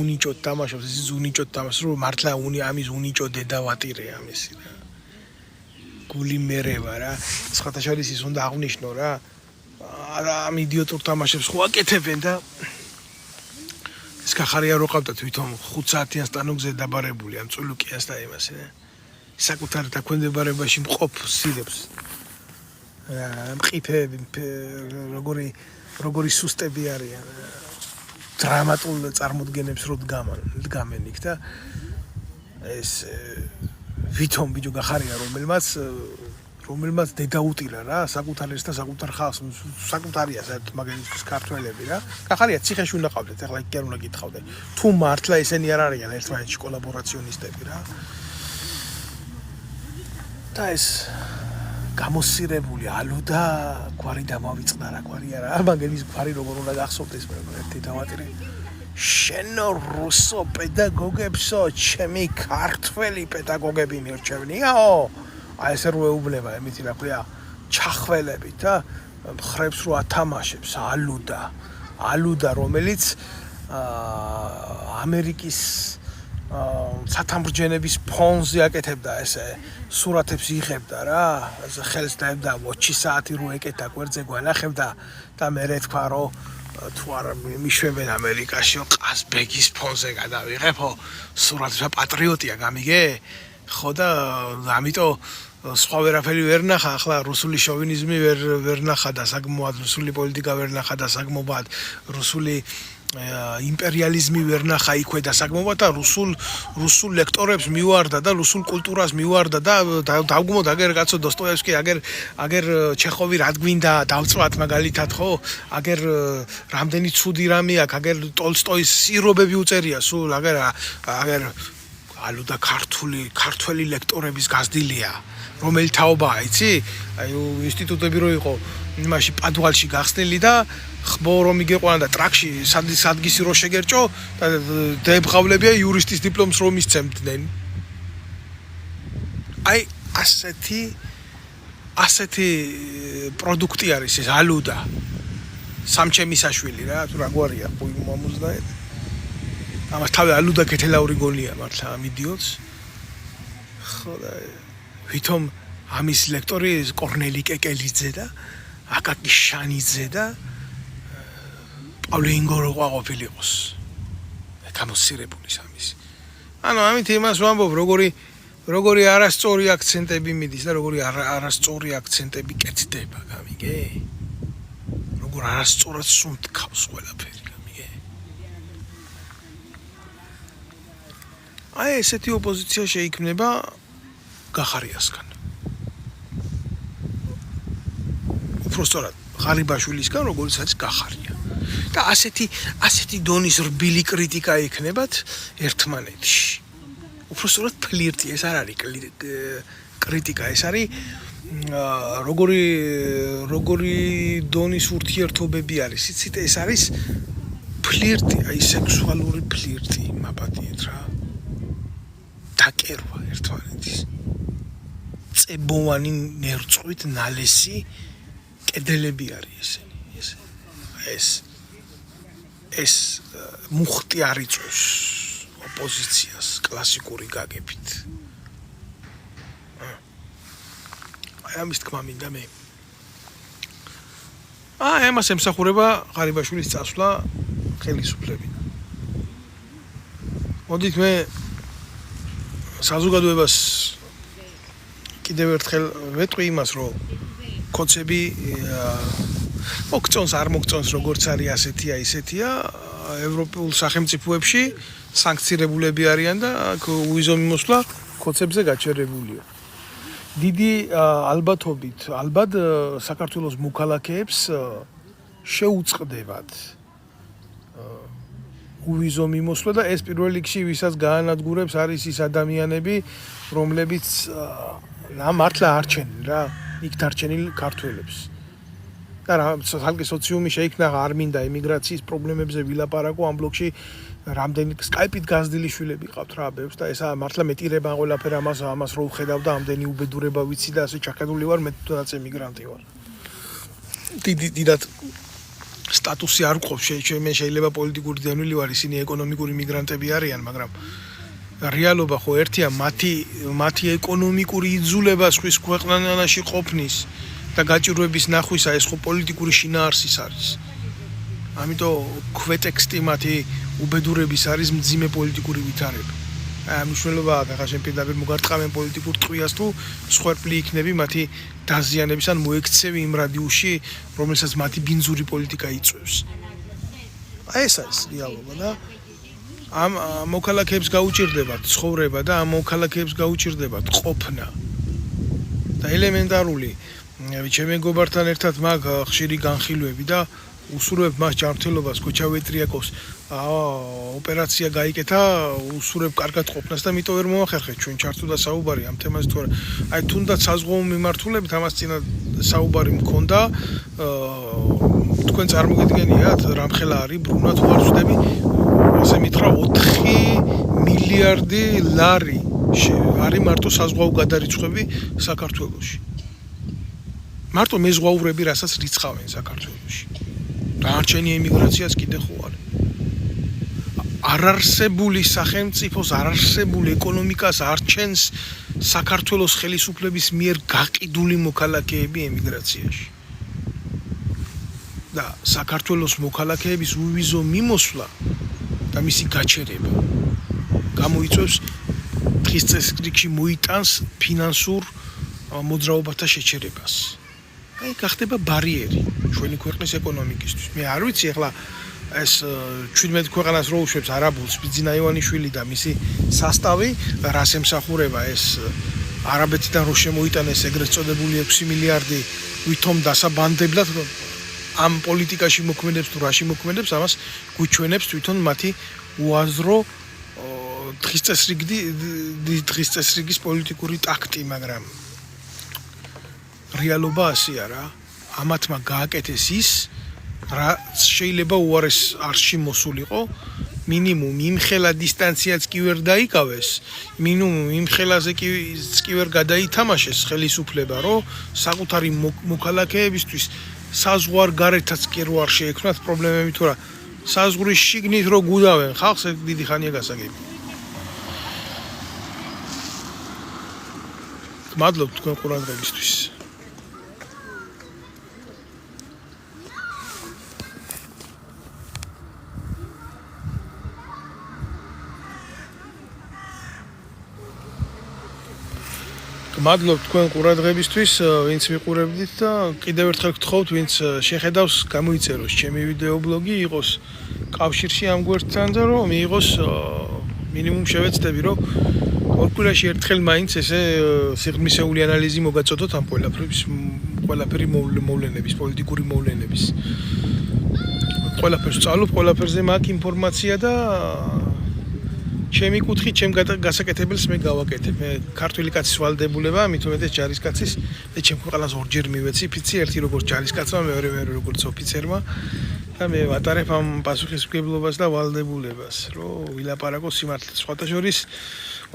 უნიჭოდ თამაშობს ეს უნიჭოდ თამაშობს რომ მართლა ამის უნიჭო დედა ვატირე ამისი რა გული მერევა რა სხვათა შორის ის უნდა აღნიშნო რა ამ იდიოტურ თამაშებს ხო აკეთებენ და ეს გახარია რო ყავდა თვითონ 5 საათიან სტანოგზე დაბარებული ამ წულუკიას და იმას საკუთარ დაქვემდებარებაში მყოფ სირებს მყიფეები როგორი სუსტები არიან დრამატულ წარმოდგენებს რო დგამენ იქ და ეს ვითომ ბიჭო გახარია რომელმაც დედა უტირა რა საკუთარ ეს და საკუთარ ხალხს საკუთარია საერთოდ მაგალითად ქართველები რა გახარია ციხეში უნდა ყავდეთ ახლა იქ კი არ უნდა გითხავდე თუ მართლა ესენი არ არიან ერთმანეთში კოლაბორაციონისტები რა და ეს გამოსირებული ალუდა გვარი დამავიწყდა რა გვარი არა მაგელის გვარი როგორ უნდა გახსოვდეს მე ერთი დავატირე შენო რუსო პედაგოგებსო ჩემი ქართველი პედაგოგები მირჩევნიაო აი ესე რო ეუბნება ემითი რა ქვია ჩახველებით და ხრებს რო ათამაშებს ალუდა რომელიც ამერიკის სათამბრჯენების ფონზე აკეთებდა ესე სურათებს იღებდა რა ხელს დაებდა ვოჩი საათი რო ეკეთა გვერდზე გვანახებდა და მე თქვა რომ თუ არა მიშვებენ ამერიკაში ყაზბეგის ფონზე გადავიღებო სურათსა პატრიოტია გამიგე ხო და ამიტომ სხვა ვერაფერი ვერ ნახა ახლა რუსული შოვინიზმი ვერ ნახა და საკმაოდ რუსული პოლიტიკა ვერ ნახა და საკმაოდ რუსული იმპერიალიზმი ვერ ნახა იქვე და საკმაოდ და რუსულ ლექტორებს მივარდა და რუსულ კულტურას მივარდა და დავგმოთ აგერ კაცო დოსტოევსკი აგერ ჩეხოვი რა გვინდა დავწვათ მაგალითად ხო აგერ რამდენი ცუდი რამე აქვს აგერ ტოლსტოის სირობები უწერია სულ აგერ ალუდა ქართველი ლექტორების გაზრდილია რომელი თაობაა იცი აი ინსტიტუტები რო იყო იმაში პადვალში გახსნილი და ხბო რომ იგეყვანა და ტრაქში სადგისი რო შეგერჭო და დაებღავლებია იურისტის დიპლომს რომ ისცემდნენ აი ასეთი პროდუქტი არის ეს ალუდა სამჩემისაშვილი რა თუ რა გვარია ყუი მომუზნაე ამას თავი ალუდა კეთილაური გონია მართლა ამ იდიოტს ხო და ვითომ ამის ლექტორი კორნელი კეკელიძე და აკაკი შანიძე და პავლე ინგორო ყოფილიყოს გამოსირებული სამის ანუ ამით იმას ვამბობ როგორი არასწორი აქცენტები მიდის და როგორი არასწორი აქცენტები კეთდება გამიგე როგორ არასწორად სუნთქავს ყველაფერი გამიგე აი ესეთი ოპოზიცია შეიქმნება გახარიასგან უბრალოდ ღარიბაშვილისგან როგორც არის გახარია და ასეთი დონის რბილი კრიტიკა ექნებათ ერთმანეთში უბრალოდ ფლირტი ეს არ არის კრიტიკა ეს არის როგორი დონის ურთიერთობები არის იცით ეს არის ფლირტი აი სექსუალური ფლირტი მაპატიეთ რა დაკერვა ერთმანეთის წებოვანი ნერწყვით ნალესი კედელები არის ეს მუხტი არ იწვევს ოპოზიციას კლასიკური გაგებით აი ამის თქმა მინდა მე ამას ემსახურება ღარიბაშვილის წასვლა ხელისუფლებიდან მოდით მე საზოგადოებას კიდევ ერთხელ ვეტყვი იმას რომ კოცები მოგწონს არ მოგწონს როგორც არის ასეთია ისეთია ევროპულ სახელმწიფოებში სანქცირებულები არიან და აქ უიზო მიმოსვლა კოცებზე გაჩერებულია დიდი ალბათობით ალბათ საქართველოს მოქალაქეებს შეუწყდებათ უვიზო მიმოსვლა და ეს პირველ რიგში ვისაც გაანადგურებს არის ის ადამიანები რომლებიც მართლა არჩენილ რა იქ დარჩენილ ქართველებს და რა ხალხი სოციუმი შეიქმნა არ მინდა ემიგრაციის პრობლემებზე ვილაპარაკო ამ ბლოკში რამდენი სკაიპით გაზრდილი შვილები ყავთ რა ბევრს და ესა მართლა მეტირება ყველაფერ ამას რო ვხედავ და ამდენი უბედურება ვიცი და ასე ჩახედული ვარ მე თვითონაც ემიგრანტი ვარ დიდად სტატუსი არ გვყავს მე შეიძლება პოლიტიკური დევნილი ვარ ისინი ეკონომიკური მიგრანტები არიან მაგრამ რეალობა ხო ერთია მათი ეკონომიკური იძულება სხვის ქვეყანაში ყოფნის და გაჭირვების ნახვისა ეს ხო პოლიტიკური შინაარსის არის ამიტომ ქვეტექსტი მათი უბედურების არის მძიმე პოლიტიკური ვითარება აი მნიშვნელობა ახლა შენ პირდაპირ მოგარტყამენ პოლიტიკურ ტყვიას თუ სხვერპლი იქნები მათი დაზიანების ან მოექცევი იმ რადიუსში რომელსაც მათი ბინძური პოლიტიკა იწვევს აი ეს არის რეალობა და ამ მოქალაქეებს გაუჭირდებათ ცხოვრება და ამ მოქალაქეებს გაუჭირდებათ ყოფნა და ელემენტარული ჩემ მეგობართან ერთად მაგ ხშირი განხილვები და უსურვებ მას ჯანმრთელობას კოჩავეტრიაკოვს ოპერაცია გაიკეთა უსურვებ კარგად ყოფნას და მიტო ვერ მოახერხეთ ჩვენ ჩართულდა საუბარი ამ თემაზე თუ აი თუნდაც საზღვაო მიმართულებით ამას წინა საუბარი მქონდა თქვენ წარმოგიდგენიათ რამხელა არის ბრუნა თუ არ ვწდები ასე მითხრა 4 მილიარდი ლარი არის მარტო საზღვაო გადარიცხვები საქართველოში მარტო მეზღვაურები რასაც რიცხავენ საქართველოში დარჩენი ემიგრაციას კიდე ხო არის არარსებული სახელმწიფოს არარსებული ეკონომიკას არჩენს საქართველოს ხელისუფლების მიერ გაყიდული მოქალაქეები ემიგრაციაში და საქართველოს მოქალაქეების უვიზო მიმოსვლა და მისი გაჩერება გამოიწვევს დღის წესრიგში მოიტანს ფინანსურ მოძრაობათა შეჩერებას აი გახდება ბარიერი ჩვენი ქვეყნის ეკონომიკისთვის მე არ ვიცი ახლა ეს 17 ქვეყანას რო უშვებს არაბულს ბიძინა ივანიშვილი და მისი სასტავი რას ემსახურება ეს არაბეთიდან რო შემოიტანეს ეგრეთ წოდებული 6 მილიარდი ვითომ დასაბანდებლად ამ პოლიტიკაში მოქმედებს თუ რაში მოქმედებს ამას გვიჩვენებს თვითონ მათი უაზრო დღის წესრიგის პოლიტიკური ტაქტი, მაგრამ რეალობა ასეა რა. ამათმა გააკეთეს ის, რაც შეიძლება უარეს არსში მოსულიყო. მინიმუმ იმ ხელა დისტანციაც კი ვერ დაიკავეს, მინიმუმ იმ ხელაზე კი ვერ გადაითამაშეს ხელისუფლება, რომ საკუთარი მოქალაქეებისთვის საზღვარგარეთაც კი არ შეექმნათ პრობლემები თუ რა. საზღვრის შიგნით რო გუდავენ ხალხს, დიდი ხანია გასაგები. მადლობთ თქვენ ყურადღებისთვის. მადლობთ თქვენ ყურადღებისთვის, ვინც მიყურებდით და კიდევ ერთხელ გთხოვთ, ვინც შეხედავს, გამოიწეროს ჩემი ვიდეო ბლოგი, იყოს კავშირში ამ გვერდთან და რომ მიიღოს მინიმუმ შევეცდები, რომ ორ კვირაში ერთხელ მაინც ესე სიღრმისეული ანალიზი მოგაწოდოთ ამ ყველაფერი მოვლენების, პოლიტიკური მოვლენების. ყველაფერს ვწავლობ, ყველაფერზე მაქვს ინფორმაცია და ჩემი კუთხით, ჩემ გასაკეთებელს მე გავაკეთებ. მე ქართული კაცის ვალდებულება, მით უმეტეს ჯარისკაცის, და ჩემ ყველას ორჯერ მივეცი ფიცი, ერთი როგორც ჯარისკაცმა, მეორე როგორც ოფიცერმა და მე ვატარებ ამ პასუხისმგებლობას და ვალდებულებას, რომ ვილაპარაკო სიმართლეს. სხვათა შორის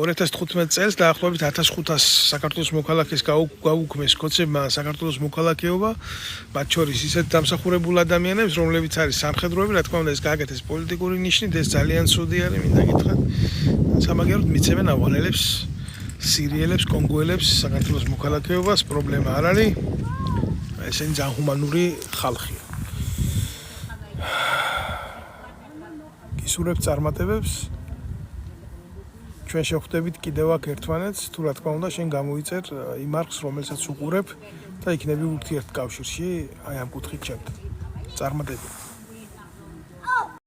2015 წელს დაახლოებით 1500 საქართველოს მოქალაქეს გაუქმეს კოცებმა საქართველოს მოქალაქეობა, მათ შორის ისეთ დამსახურებულ ადამიანებს, რომლებიც არის სამხედროები, რა თქმა უნდა, ეს გააკეთეს პოლიტიკური ნიშნით, ეს ძალიან ცუდი არის, მინდა გითხრათ. სამაგეროდ მიცემენ ავღანელებს, სირიელებს, კონგოელებს საქართველოს მოქალაქეობას, პრობლემა არ არის. ესენი ძალიან ჰუმანური ხალხია. გისურვებთ წარმატებებს. ჩვენ შევხვდებით კიდევ აქ ერთმანეთს, თუ რა თქმა უნდა, შენ გამოიწერ იმ არხს, რომელსაც უყურებ და იქნები ურთიერთკავშირში, აი ამ კუთხით ჩემთან. წარმატებები.